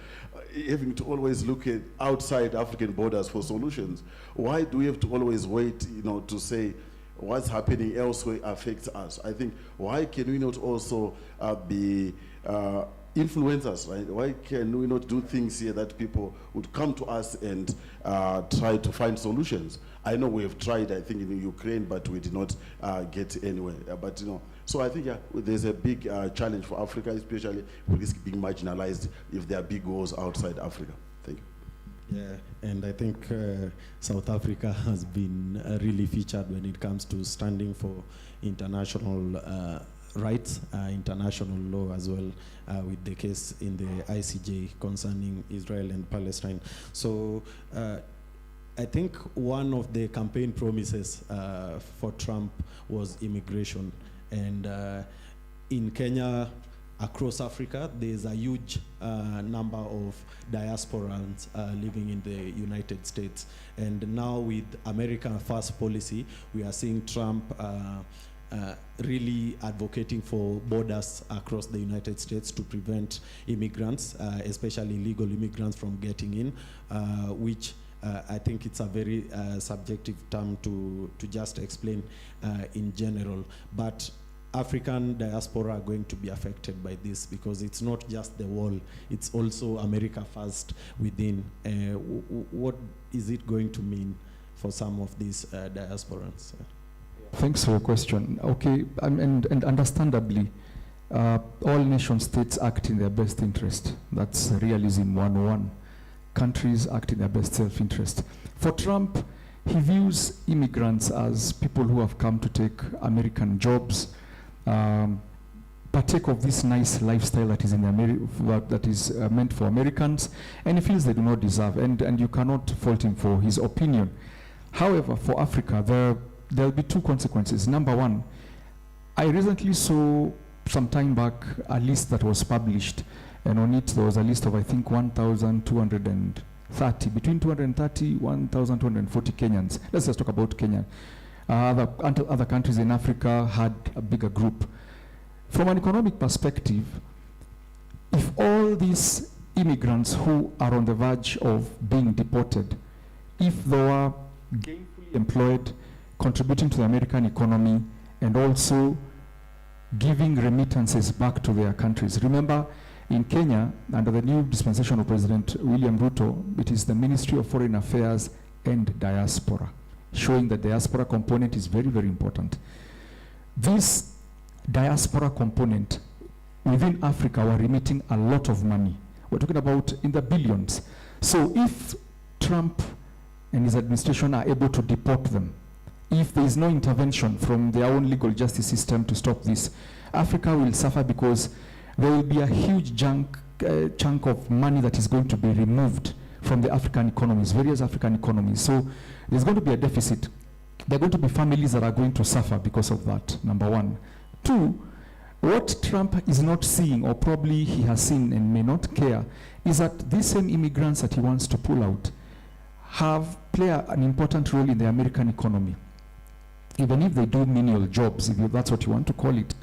having to always look at outside African borders for solutions. Why do we have to always wait, to say what's happening elsewhere affects us? I think, why can we not also be influencers, right? Why can we not do things here that people would come to us and try to find solutions? I know we have tried, I think, in Ukraine, but we did not get anywhere. But so I think there's a big challenge for Africa, especially we risk being marginalized if there are big wars outside Africa. Thank you. Yeah, and I think South Africa has been really featured when it comes to standing for international rights, international law as well, with the case in the ICJ concerning Israel and Palestine. So I think one of the campaign promises for Trump was immigration. And in Kenya, across Africa, there's a huge number of diasporans living in the United States. And now with America First policy, we are seeing Trump really advocating for borders across the United States to prevent immigrants, especially illegal immigrants, from getting in, which I think it's a very subjective term to just explain in general. But African diaspora are going to be affected by this because it's not just the wall, it's also America First within. What is it going to mean for some of these diasporans? Thanks for your question. Okay, and understandably, all nation states act in their best interest. That's realism 101. Countries act in their best self-interest. For Trump, he views immigrants as people who have come to take American jobs, partake of this nice lifestyle that is meant for Americans, and he feels they do not deserve, and you cannot fault him for his opinion. However, for Africa, there'll be two consequences. Number one, I recently saw some time back a list that was published, and on it there was a list of, I think, 1,230, between 230, 1,240 Kenyans. Let's just talk about Kenya. Other countries in Africa had a bigger group. From an economic perspective, if all these immigrants who are on the verge of being deported, if they were gainfully employed, contributing to the American economy, and also giving remittances back to their countries. Remember, in Kenya, under the new dispensation of President William Ruto, it is the Ministry of Foreign Affairs and Diaspora, showing the diaspora component is very, very important. This diaspora component within Africa were remitting a lot of money. We're talking about in the billions. So if Trump and his administration are able to deport them, if there is no intervention from their own legal justice system to stop this, Africa will suffer because there will be a huge chunk of money that is going to be removed from the African economies, various African economies. So there's going to be a deficit. There are going to be families that are going to suffer because of that, number one. Two, what Trump is not seeing, or probably he has seen and may not care, is that these same immigrants that he wants to pull out play an important role in the American economy. Even if they do menial jobs, if that's what you want to call it,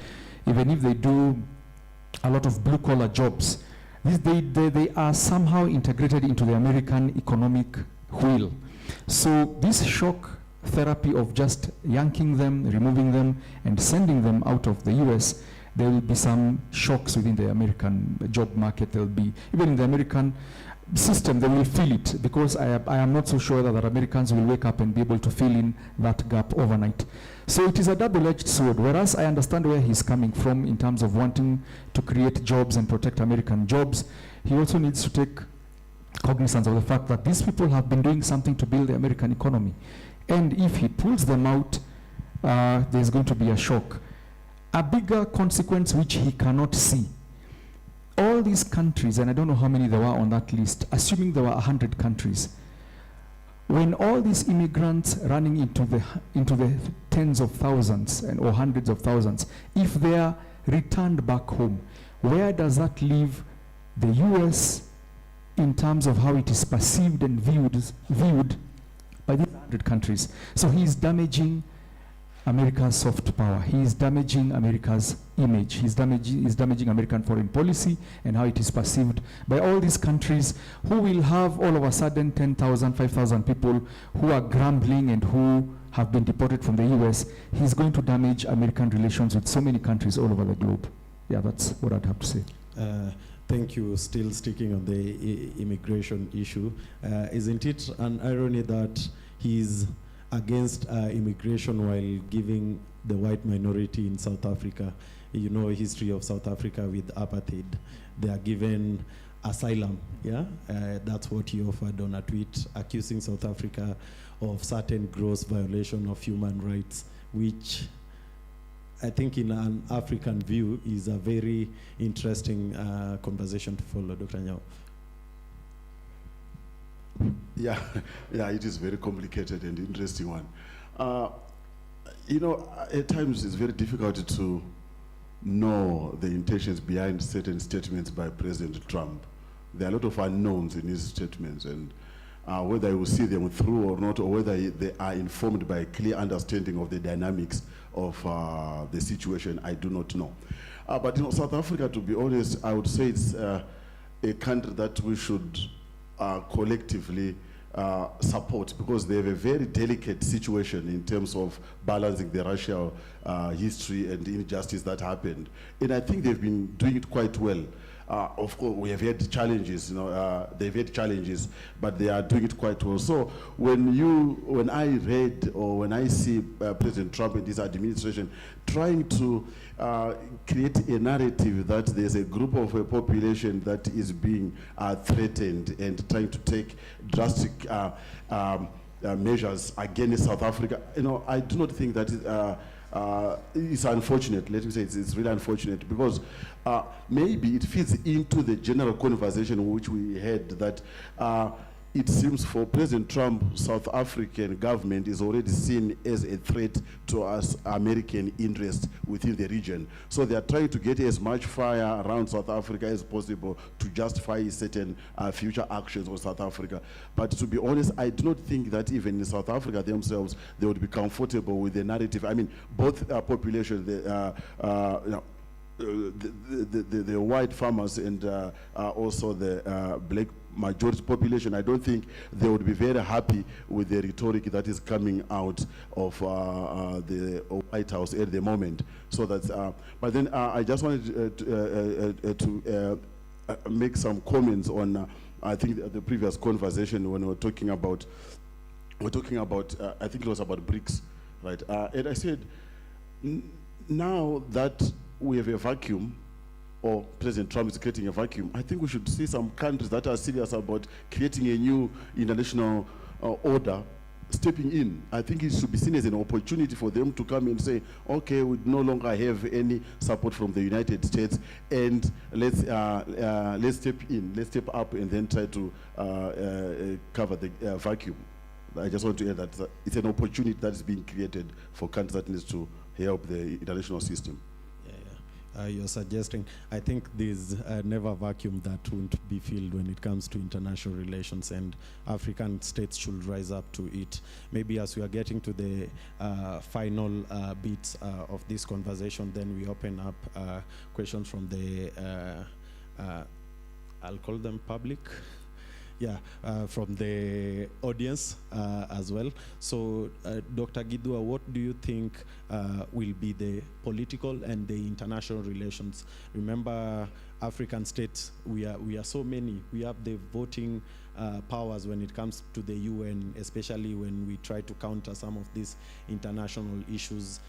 even if they do a lot of blue-collar jobs, they are somehow integrated into the American economic wheel. So this shock therapy of just yanking them, removing them, and sending them out of the US, there will be some shocks within the American job market. There will be, even in the American system, they will feel it, because I am not so sure that Americans will wake up and be able to fill in that gap overnight. So it is a double-edged sword, whereas I understand where he's coming from in terms of wanting to create jobs and protect American jobs. He also needs to take cognizance of the fact that these people have been doing something to build the American economy. And if he pulls them out, there's going to be a shock. A bigger consequence which he cannot see. All these countries, and I don't know how many there were on that list, assuming there were 100 countries, when all these immigrants running into the tens of thousands or hundreds of thousands, if they are returned back home, where does that leave the US in terms of how it is perceived and viewed by these 100 countries? So he is damaging America's soft power. He is damaging America's image. He's damaging American foreign policy and how it is perceived by all these countries, who will have all of a sudden 10,000, 5,000 people who are grumbling and who have been deported from the US. He's going to damage American relations with so many countries all over the globe. Yeah, that's what I'd have to say. Thank you. Still sticking on the immigration issue. Isn't it an irony that he's against immigration while giving the white minority in South Africa, you know, history of South Africa with apartheid, they are given asylum, yeah? That's what he offered on a tweet, accusing South Africa of certain gross violation of human rights, which I think in an African view is a very interesting conversation to follow. Dr. Nyao. Yeah, yeah, it is very complicated and interesting one. You know, at times it's very difficult to know the intentions behind certain statements by President Trump. There are a lot of unknowns in his statements, and whether he will see them through or not, or whether they are informed by a clear understanding of the dynamics of the situation, I do not know. But you know, South Africa, to be honest, I would say it's a country that we should collectively support, because they have a very delicate situation in terms of balancing the racial history and injustice that happened. And I think they've been doing it quite well. Of course, we have had challenges, you know, they've had challenges, but they are doing it quite well. So when I read or when I see President Trump and his administration trying to create a narrative that there's a group of a population that is being threatened, and trying to take drastic measures against South Africa, you know, I do not think that it's unfortunate. Let me say it's really unfortunate, because maybe it fits into the general conversation which we had, that it seems for President Trump, South African government is already seen as a threat to us American interest within the region. So they are trying to get as much fire around South Africa as possible to justify certain future actions on South Africa. But to be honest, I do not think that even in South Africa themselves, they would be comfortable with the narrative. I mean, both populations, you know, the white farmers and also the black majority population, I don't think they would be very happy with the rhetoric that is coming out of the White House at the moment. So that's, but then I just wanted to make some comments on, I think the previous conversation when we were talking about, I think it was about BRICS, right? And I said, now that we have a vacuum, or President Trump is creating a vacuum, I think we should see some countries that are serious about creating a new international order stepping in. I think it should be seen as an opportunity for them to come and say, okay, we no longer have any support from the United States, and let's step in, let's step up, and then try to cover the vacuum. I just want to add that it's an opportunity that is being created for countries that needs to help the international system. You're suggesting, I think there's never a vacuum that won't be filled when it comes to international relations, and African states should rise up to it. Maybe as we are getting to the final bits of this conversation, then we open up questions from the, I'll call them public. from the audience as well. So, Dr. Gidua, what do you think will be the political and the international relations? Remember, African states, we are so many. We have the voting powers when it comes to the UN, especially when we try to counter some of these international issues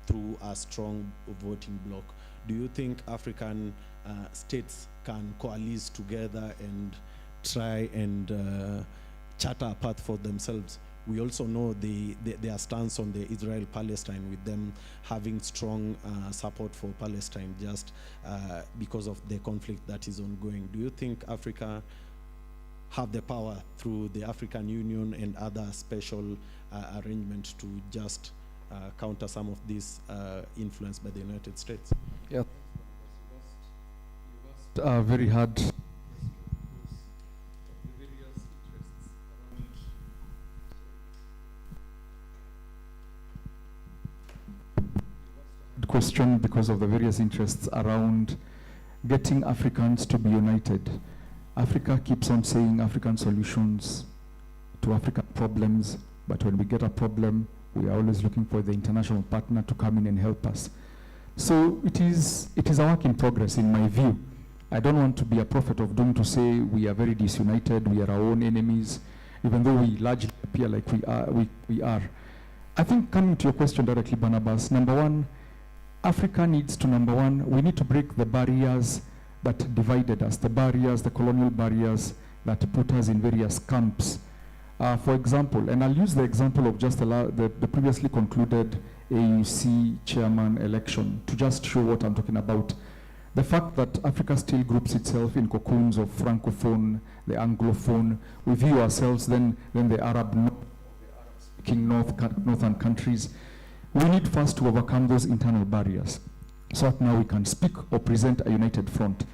through a strong voting bloc. Do you think African states can coalesce together and try and chart a path for themselves? We also know their stance on the Israel-Palestine, with them having strong support for Palestine just because of the conflict that is ongoing. Do you think Africa have the power through the African Union and other special arrangements to just counter some of this influence by the United States? Yeah. Very hard. Question because of the various interests around getting Africans to be united. Africa keeps on saying African solutions to African problems, but when we get a problem, we are always looking for the international partner to come in and help us. So it is a work in progress, in my view. I don't want to be a prophet of doom to say we are very disunited, we are our own enemies, even though we largely appear like we are. I think, coming to your question directly, Barnabas, number one, Africa needs to, we need to break the barriers that divided us, the colonial barriers that put us in various camps. For example, and I'll use the example of just the previously concluded AUC chairman election to just show what I'm talking about. The fact that Africa still groups itself in cocoons of Francophone, the Anglophone, we view ourselves then the Arab-speaking northern countries. We need first to overcome those internal barriers so that now we can speak or present a united front.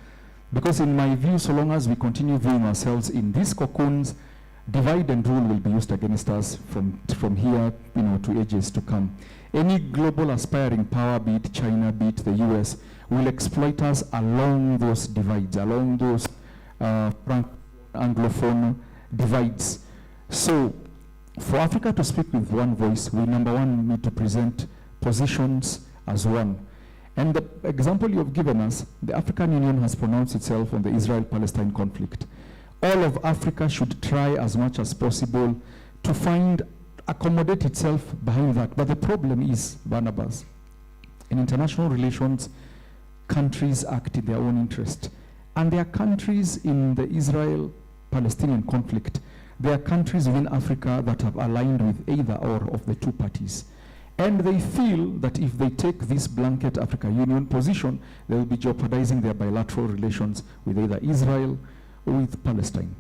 Because in my view, so long as we continue viewing ourselves in these cocoons, divide and rule will be used against us from here, to ages to come. Any global aspiring power, be it China, be it the US, will exploit us along those divides, along those Anglophone divides. So, for Africa to speak with one voice, we need to present positions as one. And the example you have given us, the African Union has pronounced itself on the Israel-Palestine conflict. All of Africa should try as much as possible to accommodate itself behind that. But the problem is, Barnabas, in international relations, countries act in their own interest. And there are countries in the Israel-Palestinian conflict, there are countries within Africa that have aligned with either or of the two parties. And they feel that if they take this blanket Africa Union position, they will be jeopardizing their bilateral relations with either Israel or with Palestine.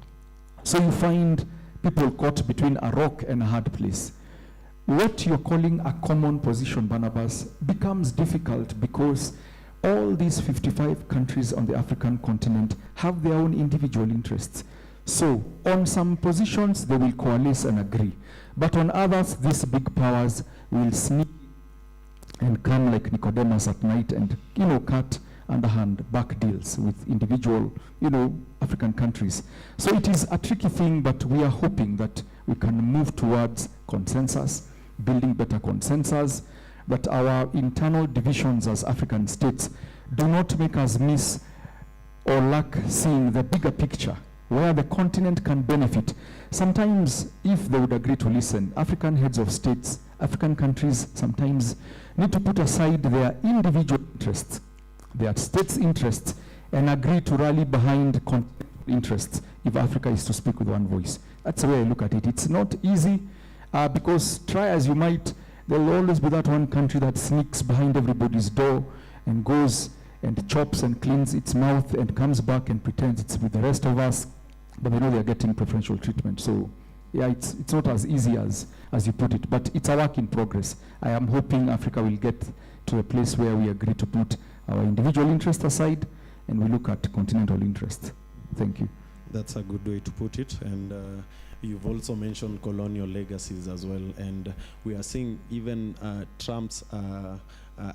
So you find people caught between a rock and a hard place. What you're calling a common position, Barnabas, becomes difficult because all these 55 countries on the African continent have their own individual interests. So, on some positions, they will coalesce and agree. But on others, these big powers will sneak and come like Nicodemus at night and, cut underhand back deals with individual, African countries. So it is a tricky thing, but we are hoping that we can move towards consensus, building better consensus, that our internal divisions as African states do not make us miss or lack seeing the bigger picture, where the continent can benefit. Sometimes, if they would agree to listen, African heads of states, African countries sometimes need to put aside their individual interests, their states' interests, and agree to rally behind interests if Africa is to speak with one voice. That's the way I look at it. It's not easy because try as you might, there will always be that one country that sneaks behind everybody's door and goes and chops and cleans its mouth and comes back and pretends it's with the rest of us, but they know they're getting preferential treatment. So, yeah, it's not as easy as you put it, but it's a work in progress. I am hoping Africa will get to a place where we agree to put our individual interest aside and we look at continental interest. Thank you. That's a good way to put it. And you've also mentioned colonial legacies as well. And we are seeing even Trump's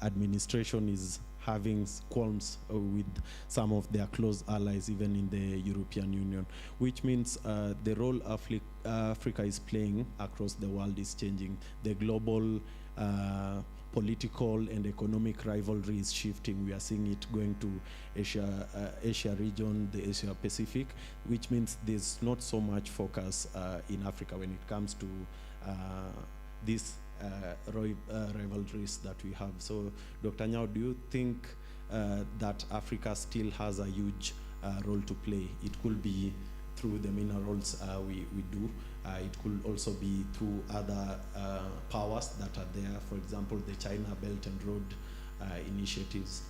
administration is having qualms with some of their close allies, even in the European Union, which means the role Africa is playing across the world is changing. The global political and economic rivalry is shifting. We are seeing it going to Asia region, the Asia Pacific, which means there's not so much focus in Africa when it comes to these rivalries that we have. So, Dr. Nyao, do you think that Africa still has a huge role to play? It could be through the minerals we do. It could also be through other powers that are there, for example, the China Belt and Road initiatives.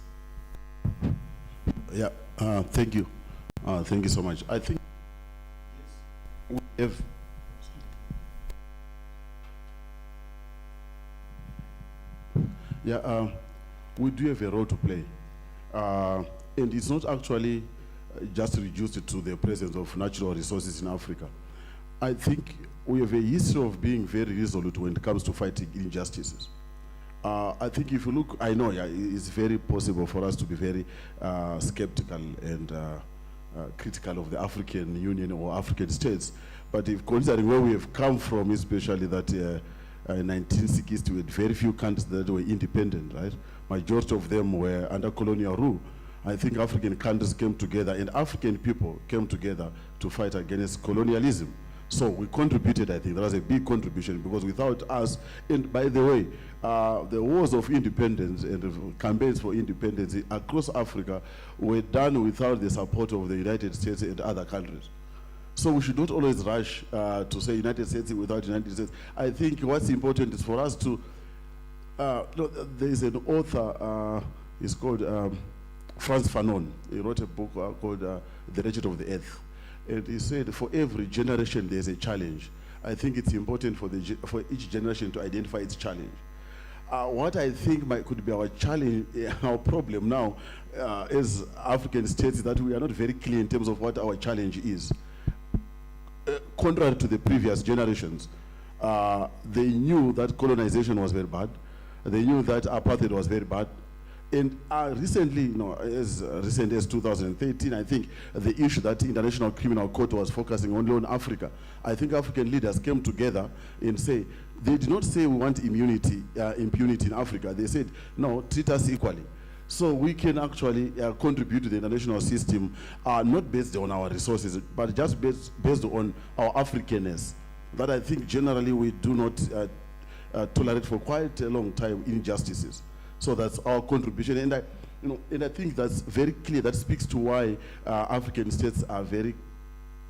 Yeah, thank you. Thank you so much. I think we have we do have a role to play. And it's not actually just reduced to the presence of natural resources in Africa. I think we have a history of being very resolute when it comes to fighting injustices. I think if you look, I know it's very possible for us to be very skeptical and critical of the African Union or African states, but if considering where we have come from, especially that in 1960 we had very few countries that were independent, right? Majority of them were under colonial rule. I think African countries came together and African people came together to fight against colonialism. So we contributed, I think, that was a big contribution, because without us, and by the way, the wars of independence and the campaigns for independence across Africa were done without the support of the United States and other countries. So we should not always rush to say United States without United States. I think what's important is for us to, there is an author, he's called Frantz Fanon. He wrote a book called The Legend of the Earth. And he said, for every generation, there's a challenge. I think it's important for each generation to identify its challenge. What I think could be our challenge, our problem now, as African states, is that we are not very clear in terms of what our challenge is. Contrary to the previous generations, they knew that colonization was very bad. They knew that apartheid was very bad. And recently, as recent as 2013, I think the issue that the International Criminal Court was focusing only on Africa. I think African leaders came together and say, they did not say we want impunity in Africa. They said, no, treat us equally. So we can actually contribute to the international system, not based on our resources, but just based on our Africanness. That I think generally we do not tolerate for quite a long time injustices. So that's our contribution, and I think that's very clear. That speaks to why African states are very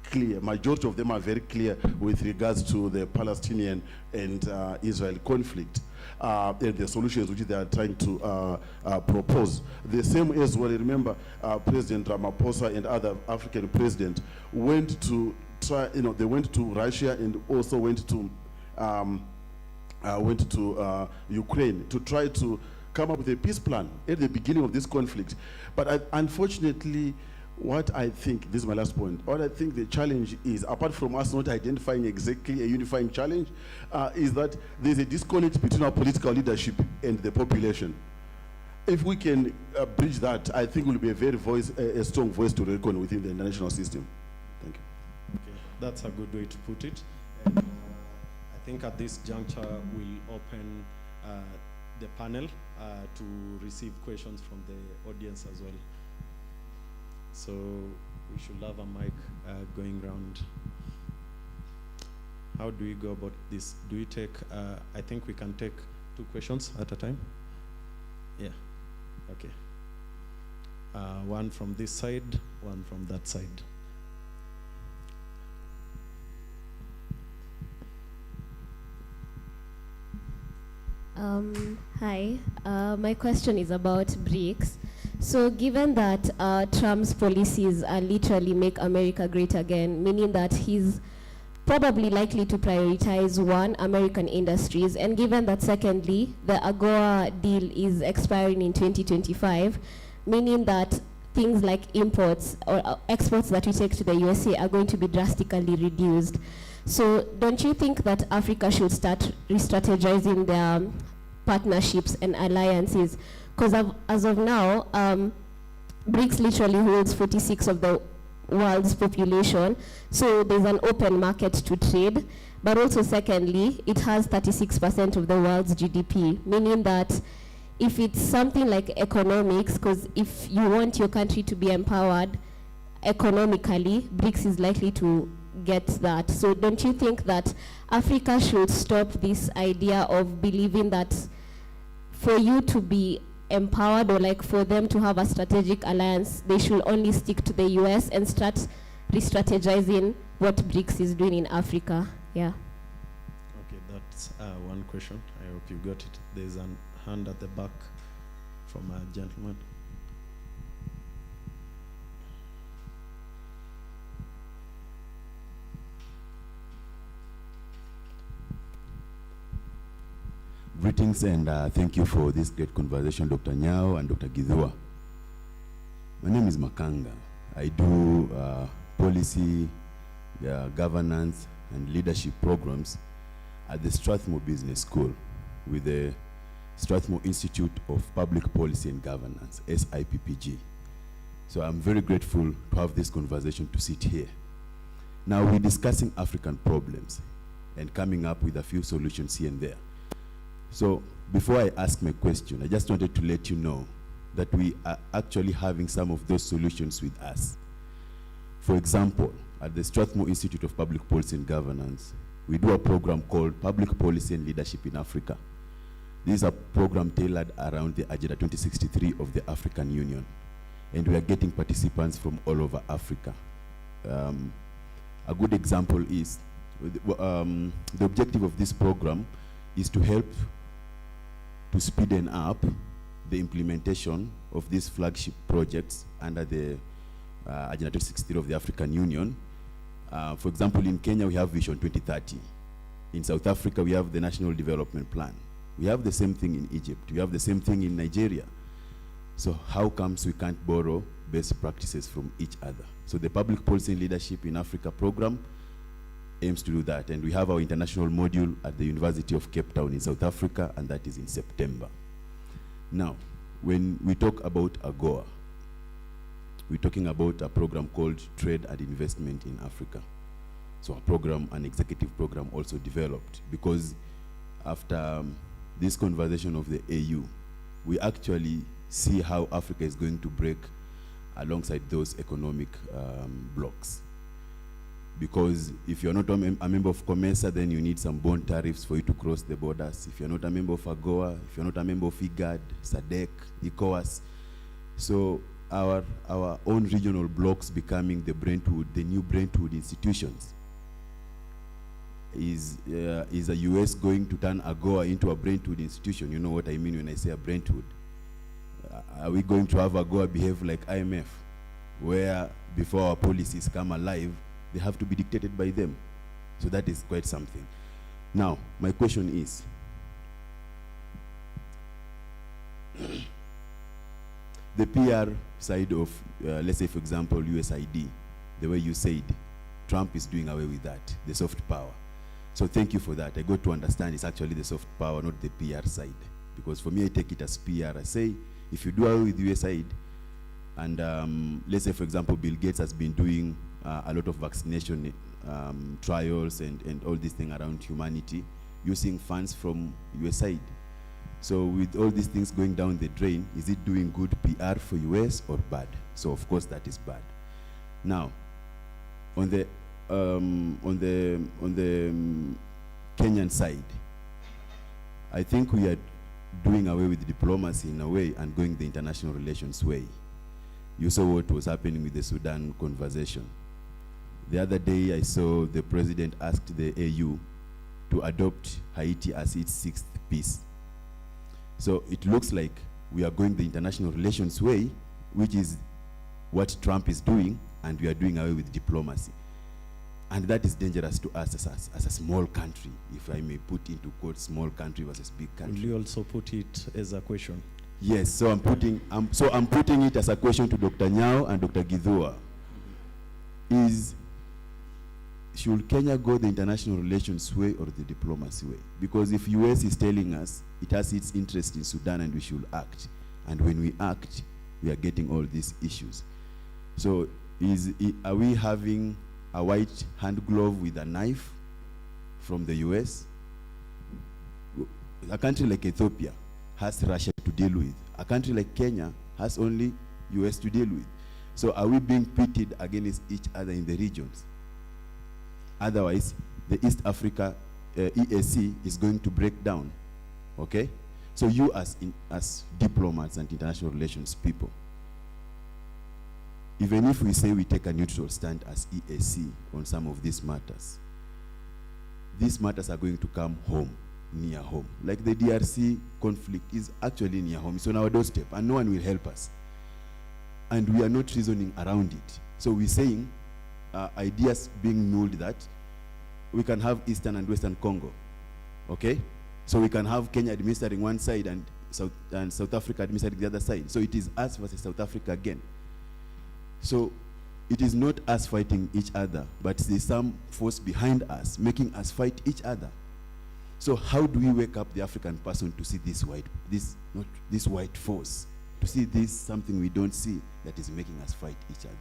clear. Majority of them are very clear with regards to the Palestinian and Israel conflict and the solutions which they are trying to propose. The same as well. Remember, President Ramaphosa and other African presidents went to try. They went to Russia and also went to Ukraine to try to come up with a peace plan at the beginning of this conflict. But unfortunately, what I think, this is my last point, what I think the challenge is, apart from us not identifying exactly a unifying challenge, is that there's a disconnect between our political leadership and the population. If we can bridge that, I think we'll be a strong voice to reckon within the international system. Thank you. Okay, that's a good way to put it. And, I think at this juncture, we'll open the panel to receive questions from the audience as well. So we should have a mic going round. How do we go about this? Do we take, I think we can take 2 questions at a time? Yeah, okay. One from this side, one from that side. Hi, my question is about BRICS. So given that Trump's policies are literally make America great again, meaning that he's probably likely to prioritize one, American industries, and given that secondly, the AGOA deal is expiring in 2025, meaning that things like imports or exports that we take to the USA are going to be drastically reduced. So don't you think that Africa should start re-strategizing their partnerships and alliances Because as of now, BRICS literally holds 46 of the world's population, so there's an open market to trade. But also secondly, it has 36% of the world's GDP, meaning that if it's something like economics, because if you want your country to be empowered economically, BRICS is likely to get that. So don't you think that Africa should stop this idea of believing that for you to be empowered, or like for them to have a strategic alliance, they should only stick to the US and start re-strategizing what BRICS is doing in Africa? Yeah. Okay, that's one question. I hope you got it. There's a hand at the back from a gentleman. Greetings and thank you for this great conversation, Dr. Nyao and Dr. Gidhua. My name is Makanga. I do policy, governance, and leadership programs at the Strathmore Business School with the Strathmore Institute of Public Policy and Governance, SIPPG. So I'm very grateful to have this conversation, to sit here. Now we're discussing African problems and coming up with a few solutions here and there. So before I ask my question, I just wanted to let you know that we are actually having some of those solutions with us. For example, at the Strathmore Institute of Public Policy and Governance, we do a program called Public Policy and Leadership in Africa. This is a program tailored around the Agenda 2063 of the African Union. And we are getting participants from all over Africa. A good example is, the objective of this program is to help to speeden up the implementation of these flagship projects under the Agenda 2063 of the African Union. For example, in Kenya, we have Vision 2030. In South Africa, we have the National Development Plan. We have the same thing in Egypt. We have the same thing in Nigeria. So how comes we can't borrow best practices from each other? So the Public Policy and Leadership in Africa program aims to do that. And we have our international module at the University of Cape Town in South Africa, and that is in September. Now, when we talk about AGOA, we're talking about a program called Trade and Investment in Africa. So a program, an executive program also developed, because after this conversation of the AU, we actually see how Africa is going to break alongside those economic blocks. Because if you're not a member of COMESA, then you need some bond tariffs for you to cross the borders. If you're not a member of AGOA, if you're not a member of IGAD, SADC, ECOWAS. So our own regional blocks becoming the Brentwood, the new Brentwood institutions. Is the US going to turn AGOA into a Brentwood institution? You know what I mean when I say a Brentwood. Are we going to have AGOA behave like IMF, where before our policies come alive, they have to be dictated by them? So that is quite something. Now, my question is, the PR side of, let's say for example, USID, the way you said, Trump is doing away with that, the soft power. So thank you for that. I got to understand it's actually the soft power, not the PR side. Because for me, I take it as PR. I say, if you do away with USAID, and let's say, for example, Bill Gates has been doing a lot of vaccination trials and all this thing around humanity, using funds from USAID. So with all these things going down the drain, is it doing good PR for US or bad? So of course that is bad. Now, on the Kenyan side, I think we are doing away with diplomacy in a way and going the international relations way. You saw what was happening with the Sudan conversation. The other day I saw the president asked the AU to adopt Haiti as its 6th peace. So it looks like we are going the international relations way, which is what Trump is doing, and we are doing away with diplomacy. And that is dangerous to us as a small country, if I may put into quotes, small country versus big country. Will you also put it as a question? Yes, so I'm putting it as a question to Dr. Nyao and Dr. Gidhua. Should Kenya go the international relations way or the diplomacy way? Because if US is telling us it has its interest in Sudan and we should act, And when we act, we are getting all these issues. So are we having a white hand glove with a knife from the US? A country like Ethiopia has Russia to deal with. A country like Kenya has only US to deal with. So are we being pitted against each other in the regions? Otherwise, the East Africa EAC is going to break down, okay? So you as diplomats and international relations people, even if we say we take a neutral stand as EAC on some of these matters are going to come home, near home. Like the DRC conflict is actually near home. It's on our doorstep, and no one will help us. And we are not reasoning around it. So we're saying ideas being nulled that we can have Eastern and Western Congo, okay? So we can have Kenya administering one side and South Africa administering the other side. So it is us versus South Africa again. So it is not us fighting each other, but there's some force behind us making us fight each other. So how do we wake up the African person to see this white force, to see this something we don't see that is making us fight each other?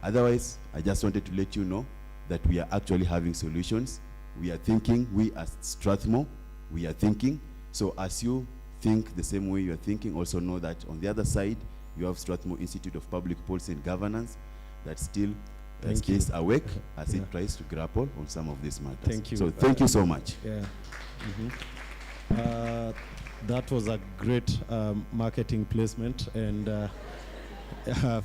Otherwise, I just wanted to let you know that we are actually having solutions. We are thinking, we as Strathmore, we are thinking. So as you think the same way you are thinking, also know that on the other side, you have Strathmore Institute of Public Policy and Governance that still stays awake as it tries to grapple on some of these matters. Thank you. So thank you so much. Yeah. That was a great marketing placement and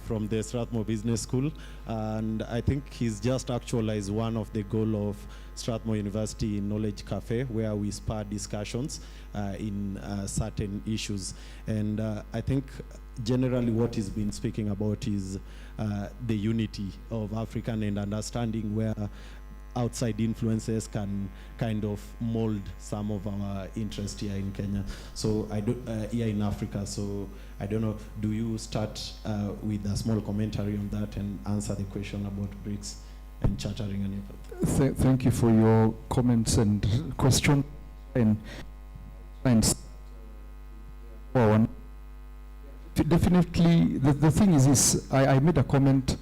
from the Strathmore Business School, and I think he's just actualized one of the goal of Strathmore University Knowledge Cafe, where we spar discussions in certain issues. And I think generally what he's been speaking about is the unity of African and understanding where outside influences can kind of mold some of our interest here in Kenya. So here in Africa. So I don't know, do you start with a small commentary on that and answer the question about BRICS and chartering and Thank you for your comments and question. And definitely, the thing is this, I made a comment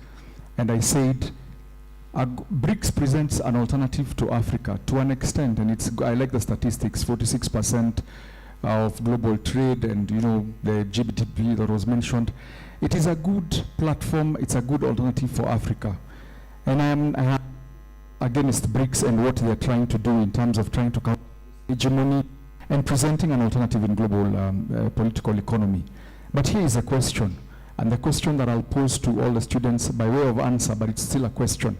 and I said, BRICS presents an alternative to Africa to an extent, and I like the statistics, 46% of global trade and the GDP that was mentioned. It is a good platform, it's a good alternative for Africa. And I am against BRICS and what they're trying to do in terms of trying to counter hegemony and presenting an alternative in global political economy. But here is a question, and the question that I'll pose to all the students by way of answer, but it's still a question.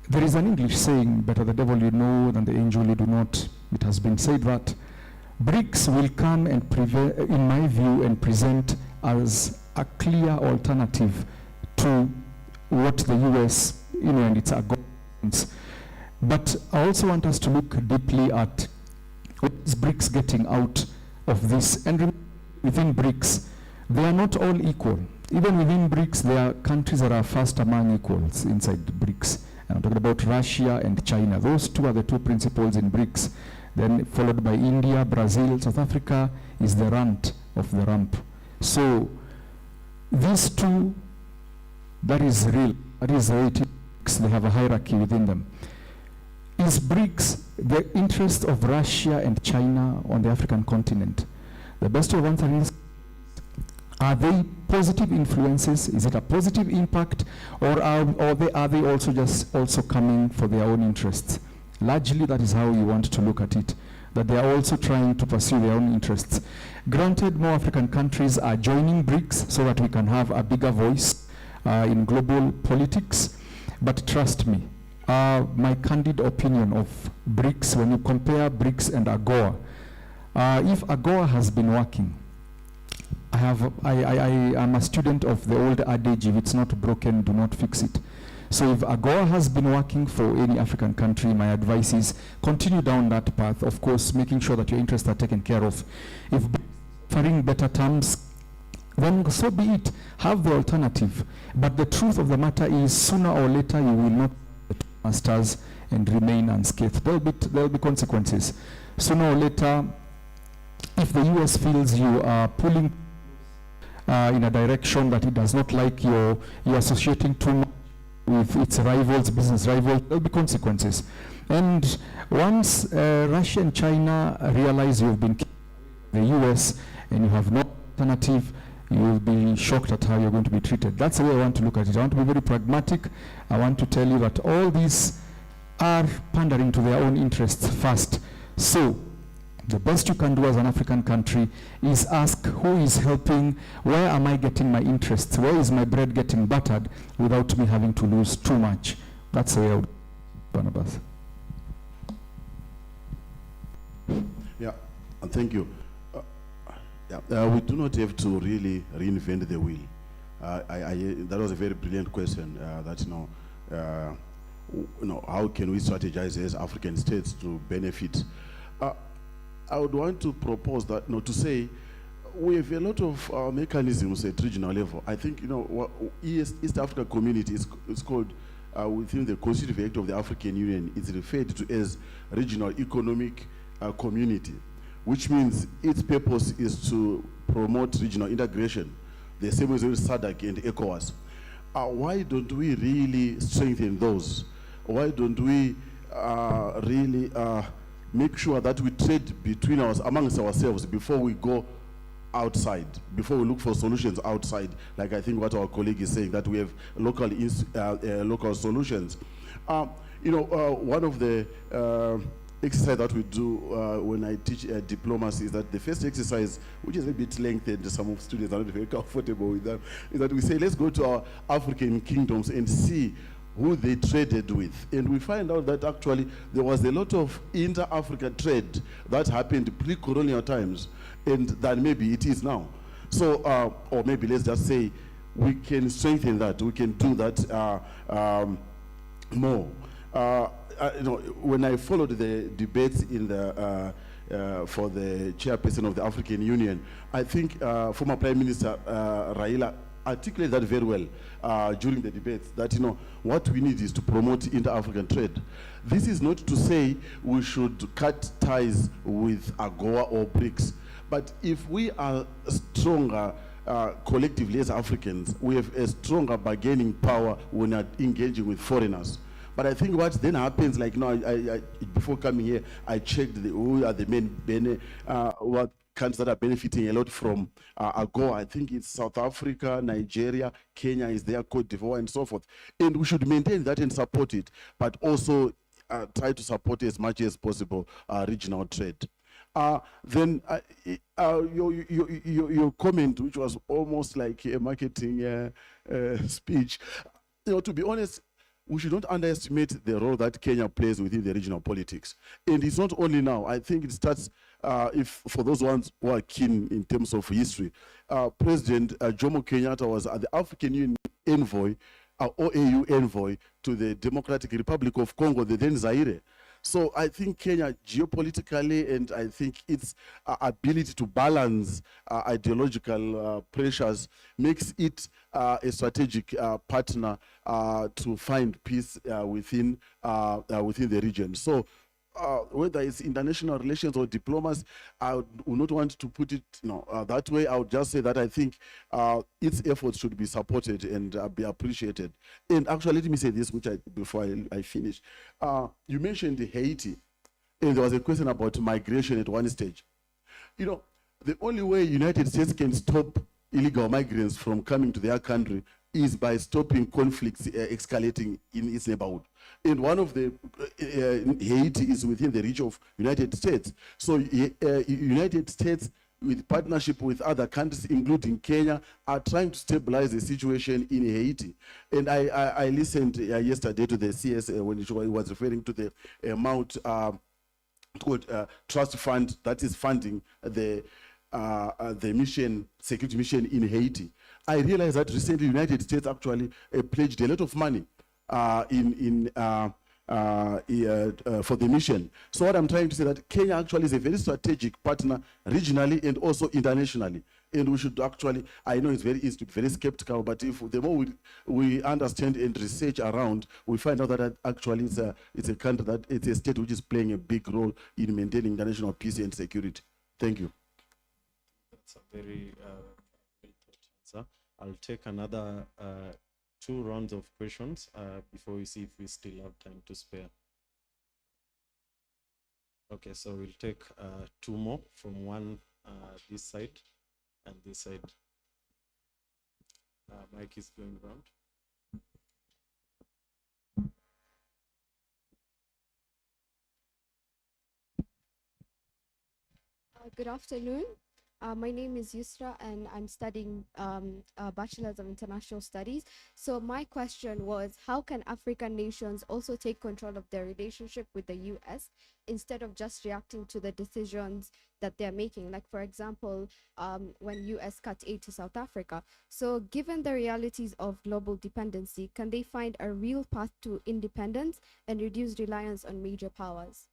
There is an English saying, better the devil you know than the angel you do not. It has been said that BRICS will come and, in my view, and present as a clear alternative to what the US, and its arguments. But I also want us to look deeply at what is BRICS getting out of this. And within BRICS, they are not all equal. Even within BRICS, there are countries that are first among equals inside BRICS. I'm talking about Russia and China. Those two are the two principals in BRICS. Then followed by India, Brazil, South Africa is the runt of the rump. So these two, that is real. That is right. They have a hierarchy within them. Is BRICS the interest of Russia and China on the African continent? The best of answers is, are they positive influences? Is it a positive impact, or are they also coming for their own interests? Largely, that is how you want to look at it, that they are also trying to pursue their own interests. Granted, more African countries are joining BRICS so that we can have a bigger voice in global politics, but trust me, my candid opinion of BRICS, when you compare BRICS and AGOA, if AGOA has been working, I am a student of the old adage, if it's not broken, do not fix it. So if AGOA has been working for any African country, my advice is continue down that path, of course, making sure that your interests are taken care of. If offering better terms, then so be it, have the alternative. But the truth of the matter is, sooner or later, you will not be masters and remain unscathed. There will be consequences. Sooner or later, if the US feels you are pulling in a direction that it does not like, you're associating too much with its rivals, business rivals, there will be consequences. And once Russia and China realize you've been the US and you have no alternative, you will be shocked at how you're going to be treated. That's the way I want to look at it. I want to be very pragmatic. I want to tell you that all these are pandering to their own interests first. So the best you can do as an African country is ask who is helping, where am I getting my interests, where is my bread getting buttered without me having to lose too much. That's the way I would, Barnabas. Yeah, thank you. We do not have to really reinvent the wheel. That was a very brilliant question. How can we strategize as African states to benefit? I would want to propose that, to say we have a lot of mechanisms at regional level. I think, East Africa Community is called, within the Constitutive Act of the African Union, it's referred to as Regional Economic Community, which means its purpose is to promote regional integration, the same as with SADC and ECOWAS. Why don't we really strengthen those? Why don't we really make sure that we trade between us, amongst ourselves, before we go outside, before we look for solutions outside, like I think what our colleague is saying, that we have local solutions. One of the exercise that we do when I teach diplomacy is that the first exercise, which is a bit lengthy and some of students are not very comfortable with that, is that we say, let's go to our African kingdoms and see who they traded with. And we find out that actually there was a lot of inter-African trade that happened pre-colonial times, and that maybe it is now. So, or maybe let's just say, we can strengthen that, we can do that more. When I followed the debates in the for the chairperson of the African Union, I think former Prime Minister Raila articulated that very well during the debates, that what we need is to promote inter-African trade. This is not to say we should cut ties with AGOA or BRICS, but if we are stronger collectively as Africans, we have a stronger bargaining power when we are engaging with foreigners. But I think what then happens, like I before coming here, I checked who are the main what countries that are benefiting a lot from AGOA. I think it's South Africa, Nigeria, Kenya is there, Cote d'Ivoire, and so forth. And we should maintain that and support it, but also try to support as much as possible regional trade. Then your comment, which was almost like a marketing speech, to be honest, we should not underestimate the role that Kenya plays within the regional politics. And it's not only now. I think it starts, for those ones who are keen in terms of history, President Jomo Kenyatta was the African Union envoy, OAU envoy to the Democratic Republic of Congo, the then Zaire. So I think Kenya geopolitically, and I think its ability to balance ideological pressures makes it a strategic partner to find peace within the region. So whether it's international relations or diplomacy, I would not want to put it that way. I would just say that I think its efforts should be supported and be appreciated. And actually, let me say this, which before I finish. You mentioned Haiti, and there was a question about migration at one stage. The only way United States can stop illegal migrants from coming to their country is by stopping conflicts escalating in its neighborhood. And one of the, Haiti is within the reach of United States. So United States, with partnership with other countries, including Kenya, are trying to stabilize the situation in Haiti. And I listened yesterday to the CS when it was referring to the amount trust fund that is funding the mission, security mission in Haiti. I realized that recently United States actually pledged a lot of money for the mission. So what I'm trying to say that Kenya actually is a very strategic partner regionally and also internationally. And we should actually, I know it's very easy to be very skeptical, but if the more we understand and research around, we find out that actually it's a country, that it's a state which is playing a big role in maintaining international peace and security. Thank you. That's a very well-thought answer. I'll take another 2 rounds of questions before we see if we still have time to spare. Okay, so we'll take 2 more from one this side and this side. Mic is going around. Good afternoon. My name is Yusra and I'm studying a Bachelor's of International Studies. So my question was, how can African nations also take control of their relationship with the US instead of just reacting to the decisions that they're making? Like, for example, when US cut aid to South Africa. So given the realities of global dependency, can they find a real path to independence and reduce reliance on major powers?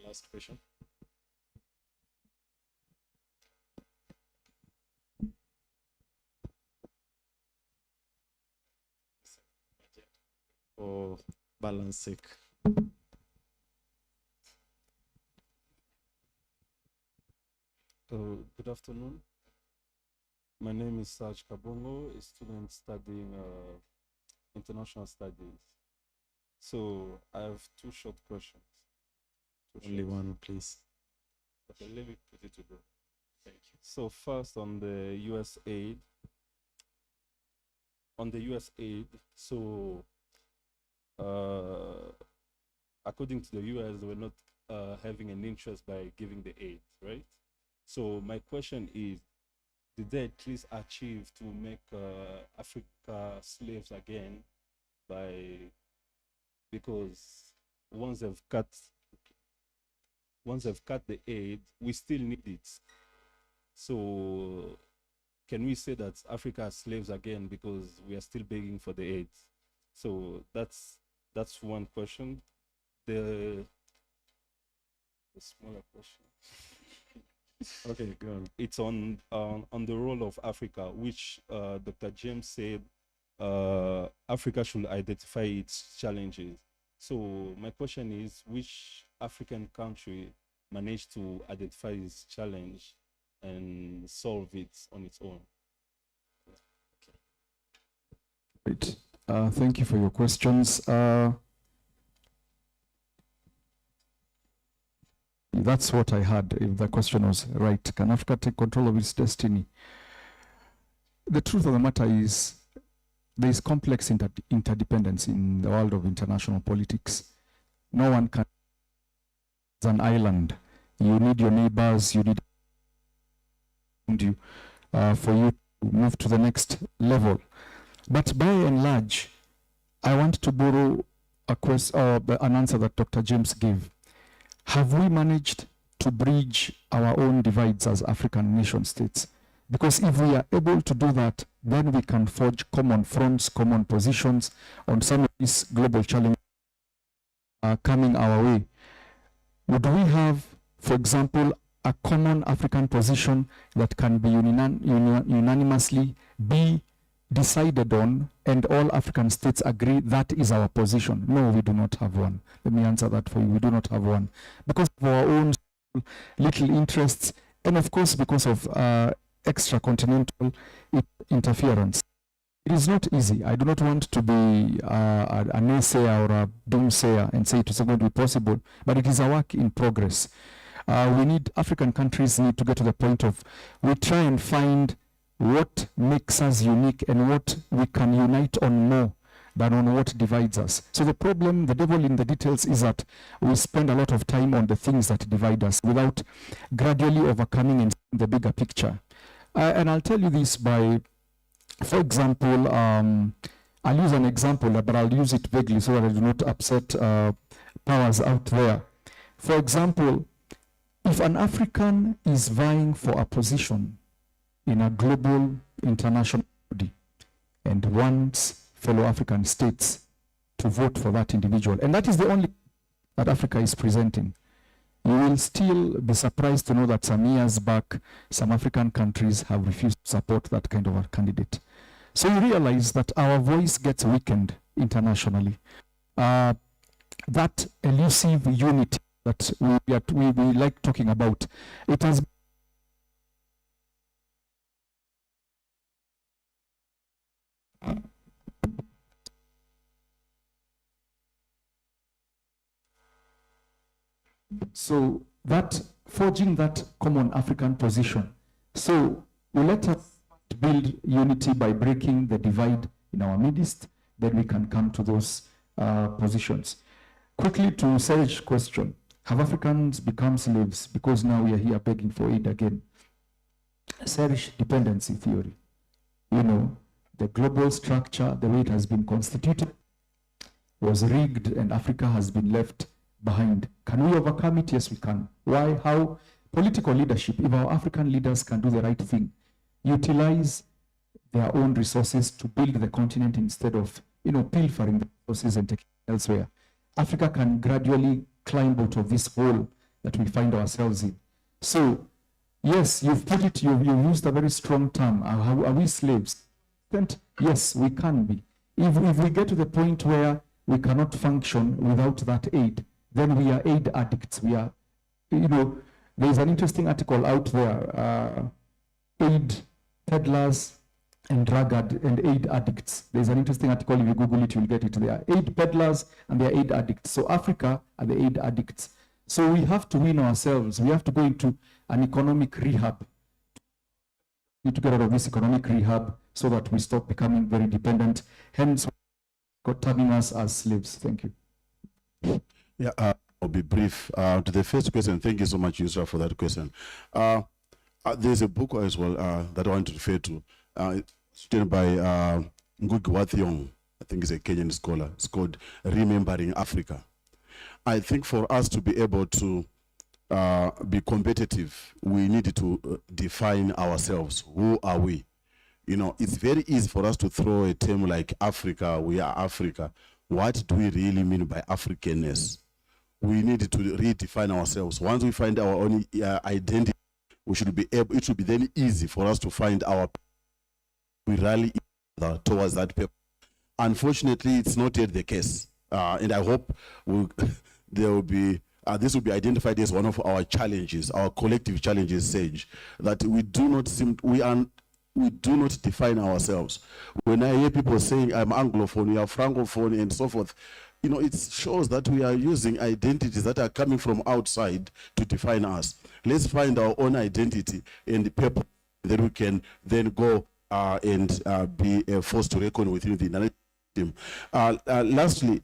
Last question. For balance sake. Good afternoon. My name is Saj Kabongo, a student studying international studies. So I have 2 short questions. Only one, please. Okay, let me put it together. Thank you. So first on the US aid. So according to the US, they were not having an interest by giving the aid, right? So my question is, did they at least achieve to make Africa slaves again because once they've cut the aid, we still need it. So can we say that Africa has slaves again because we are still begging for the aid? So that's one question. The smaller question. Okay, go on. It's on the role of Africa, which Dr. James said Africa should identify its challenges. So my question is, which African country managed to identify its challenge and solve it on its own? Great. Thank you for your questions. That's what I had, if the question was right. Can Africa take control of its destiny? The truth of the matter is, there is complex interdependence in the world of international politics. No one can, it's an island. You need your neighbors, you need you for you to move to the next level. But by and large, I want to borrow an answer that Dr. James gave. Have we managed to bridge our own divides as African nation states? Because if we are able to do that, then we can forge common fronts, common positions on some of these global challenges coming our way. Would we have, for example, a common African position that can be unanimously be decided on and all African states agree that is our position? No, we do not have one. Let me answer that for you. We do not have one because of our own little interests and of course because of extra-continental interference. It is not easy. I do not want to be a naysayer or a doomsayer and say it is not going to be possible, but it is a work in progress. African countries need to get to the point of, we try and find what makes us unique and what we can unite on more than on what divides us. So the problem, the devil in the details, is that we spend a lot of time on the things that divide us without gradually overcoming and seeing the bigger picture. And I'll tell you this by, for example, I'll use an example, but I'll use it vaguely so that I do not upset powers out there. For example, if an African is vying for a position in a global international body and wants fellow African states to vote for that individual, and that is the only that Africa is presenting, you will still be surprised to know that some years back, some African countries have refused to support that kind of a candidate. So you realize that our voice gets weakened internationally. That elusive unity that we like talking about. It has so that forging that common African position. So we let us build unity by breaking the divide in our midst, then we can come to those positions. Quickly to Serge's question, have Africans become slaves because now we are here begging for aid again? Serge, dependency theory. You know, the global structure, the way it has been constituted, was rigged and Africa has been left behind. Can we overcome it? Yes, we can. Why? How? Political leadership. If our African leaders can do the right thing, utilize their own resources to build the continent instead of, pilfering the resources and taking elsewhere, Africa can gradually climb out of this hole that we find ourselves in. So, yes, you've used a very strong term. Are we slaves? Yes, we can be. If we get to the point where we cannot function without that aid, then we are aid addicts. We are, there's an interesting article out there, aid peddlers and and aid addicts. There's an interesting article, if you Google it, you'll get it there. Aid peddlers and they're aid addicts. So Africa are the aid addicts. So we have to win ourselves. We have to go into an economic rehab. We need to get out of this economic rehab so that we stop becoming very dependent. Hence, turning us as slaves. Thank you. Yeah, I'll be brief. To the first question, thank you so much, Yusra, for that question. There's a book as well that I want to refer to. It's written by Ngugi wa Thiong'o. I think he's a Kenyan scholar. It's called Remembering Africa. I think for us to be able to be competitive, we need to define ourselves. Who are we? It's very easy for us to throw a term like Africa, we are Africa. What do we really mean by Africanness? We need to redefine ourselves. Once we find our own identity, we should be able, it should be then easy for us to find we rally towards that paper. Unfortunately, it's not yet the case. And I hope there will be, this will be identified as one of our challenges, our collective challenges, Sage, that we do not define ourselves. When I hear people saying I'm Anglophone, we are Francophone, and so forth, it shows that we are using identities that are coming from outside to define us. Let's find our own identity and the purpose that we can then go and be forced to reckon within the United Team. Lastly,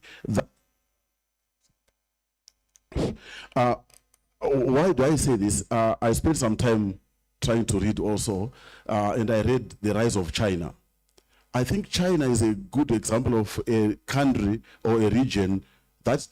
why do I say this? I spent some time trying to read also, and I read The Rise of China. I think China is a good example of a country or a region that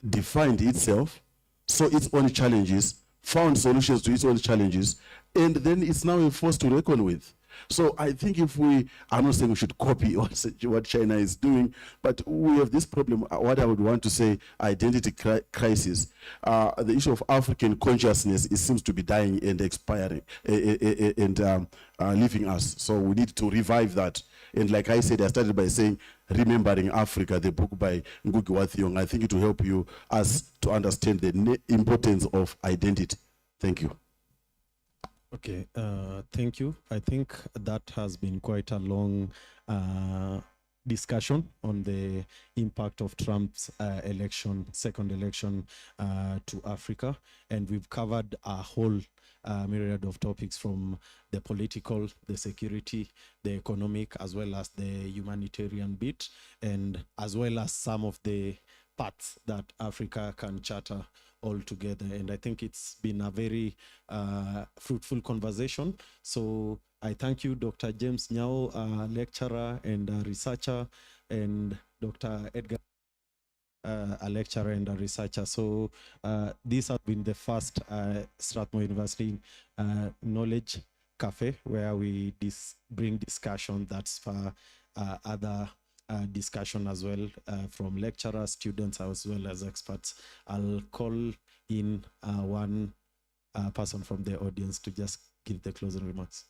defined itself, saw its own challenges, found solutions to its own challenges, and then it's now a force to reckon with. So I think if I'm not saying we should copy what China is doing, but we have this problem, what I would want to say, identity crisis. The issue of African consciousness, it seems to be dying and expiring and leaving us. So we need to revive that. And like I said, I started by saying, Remembering Africa, the book by Ngugi wa Thiong'o. I think it will help us to understand the importance of identity. Thank you. Okay, thank you. I think that has been quite a long discussion on the impact of Trump's second election to Africa. And we've covered a whole myriad of topics, from the political, the security, the economic, as well as the humanitarian bit, and as well as some of the paths that Africa can charter all together. And I think it's been a very fruitful conversation. So I thank you, Dr. James Nyao, lecturer and a researcher, and Dr. Edgar, a lecturer and a researcher. So this has been the first Strathmore University Knowledge Cafe, where we bring discussion that's for other discussion as well, from lecturers, students, as well as experts. I'll call in one person from the audience to just give the closing remarks.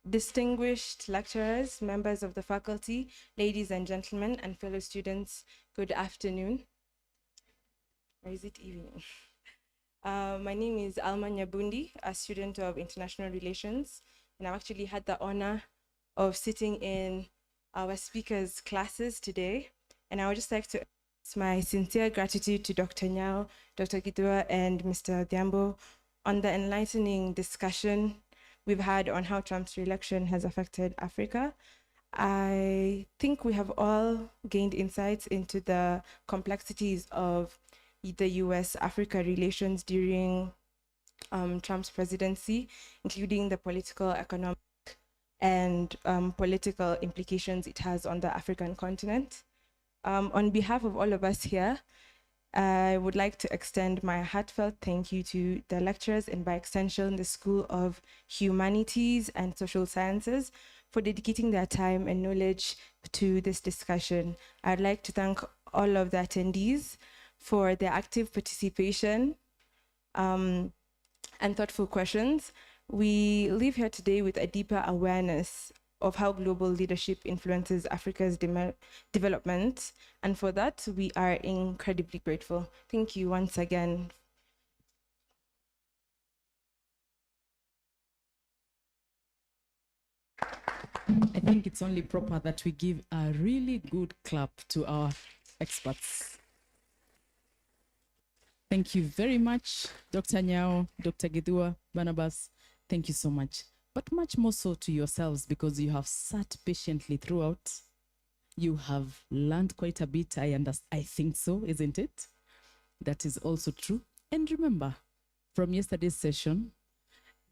Distinguished lecturers, members of the faculty, ladies and gentlemen, and fellow students, good afternoon. Or is it evening? My name is Alma Nyabundi, a student of international relations, and I've actually had the honor of sitting in our speakers' classes today. And I would just like to express my sincere gratitude to Dr. Nyao, Dr. Gidua, and Mr. Diambo on the enlightening discussion we've had on how Trump's re-election has affected Africa. I think we have all gained insights into the complexities of the US-Africa relations during Trump's presidency, including the political, economic, and political implications it has on the African continent. On behalf of all of us here, I would like to extend my heartfelt thank you to the lecturers and by extension the School of Humanities and Social Sciences for dedicating their time and knowledge to this discussion. I'd like to thank all of the attendees for their active participation and thoughtful questions. We leave here today with a deeper awareness of how global leadership influences Africa's development. And for that, we are incredibly grateful. Thank you once again. I think it's only proper that we give a really good clap to our experts. Thank you very much, Dr. Nyao, Dr. Gidua, Barnabas. Thank you so much. But much more so to yourselves because you have sat patiently throughout. You have learned quite a bit. I think so, isn't it? That is also true. And remember, from yesterday's session,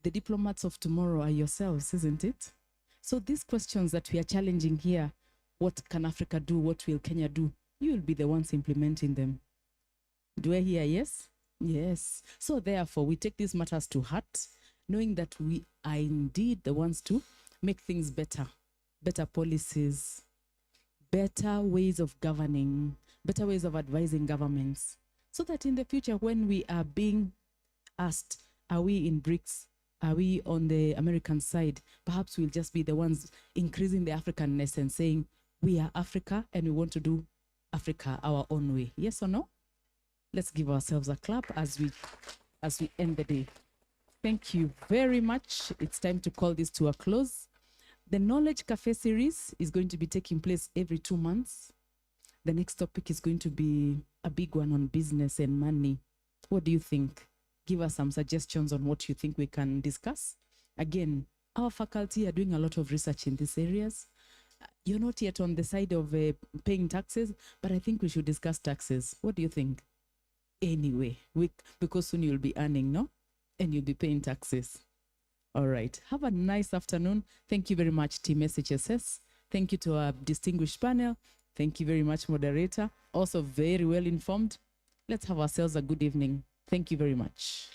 the diplomats of tomorrow are yourselves, isn't it? So these questions that we are challenging here, what can Africa do? What will Kenya do? You will be the ones implementing them. Do I hear yes? Yes. So therefore, we take these matters to heart, knowing that we are indeed the ones to make things better, better policies, better ways of governing, better ways of advising governments, so that in the future, when we are being asked, are we in BRICS? Are we on the American side? Perhaps we'll just be the ones increasing the Africanness and saying, we are Africa and we want to do Africa our own way. Yes or no? Let's give ourselves a clap as we end the day. Thank you very much. It's time to call this to a close. The Knowledge Cafe series is going to be taking place every 2 months. The next topic is going to be a big one on business and money. What do you think? Give us some suggestions on what you think we can discuss. Again, our faculty are doing a lot of research in these areas. You're not yet on the side of paying taxes, but I think we should discuss taxes. What do you think? Anyway, because soon you'll be earning, no? And you'll be paying taxes. All right. Have a nice afternoon. Thank you very much, Team SHSS. Thank you to our distinguished panel. Thank you very much, moderator. Also very well informed. Let's have ourselves a good evening. Thank you very much.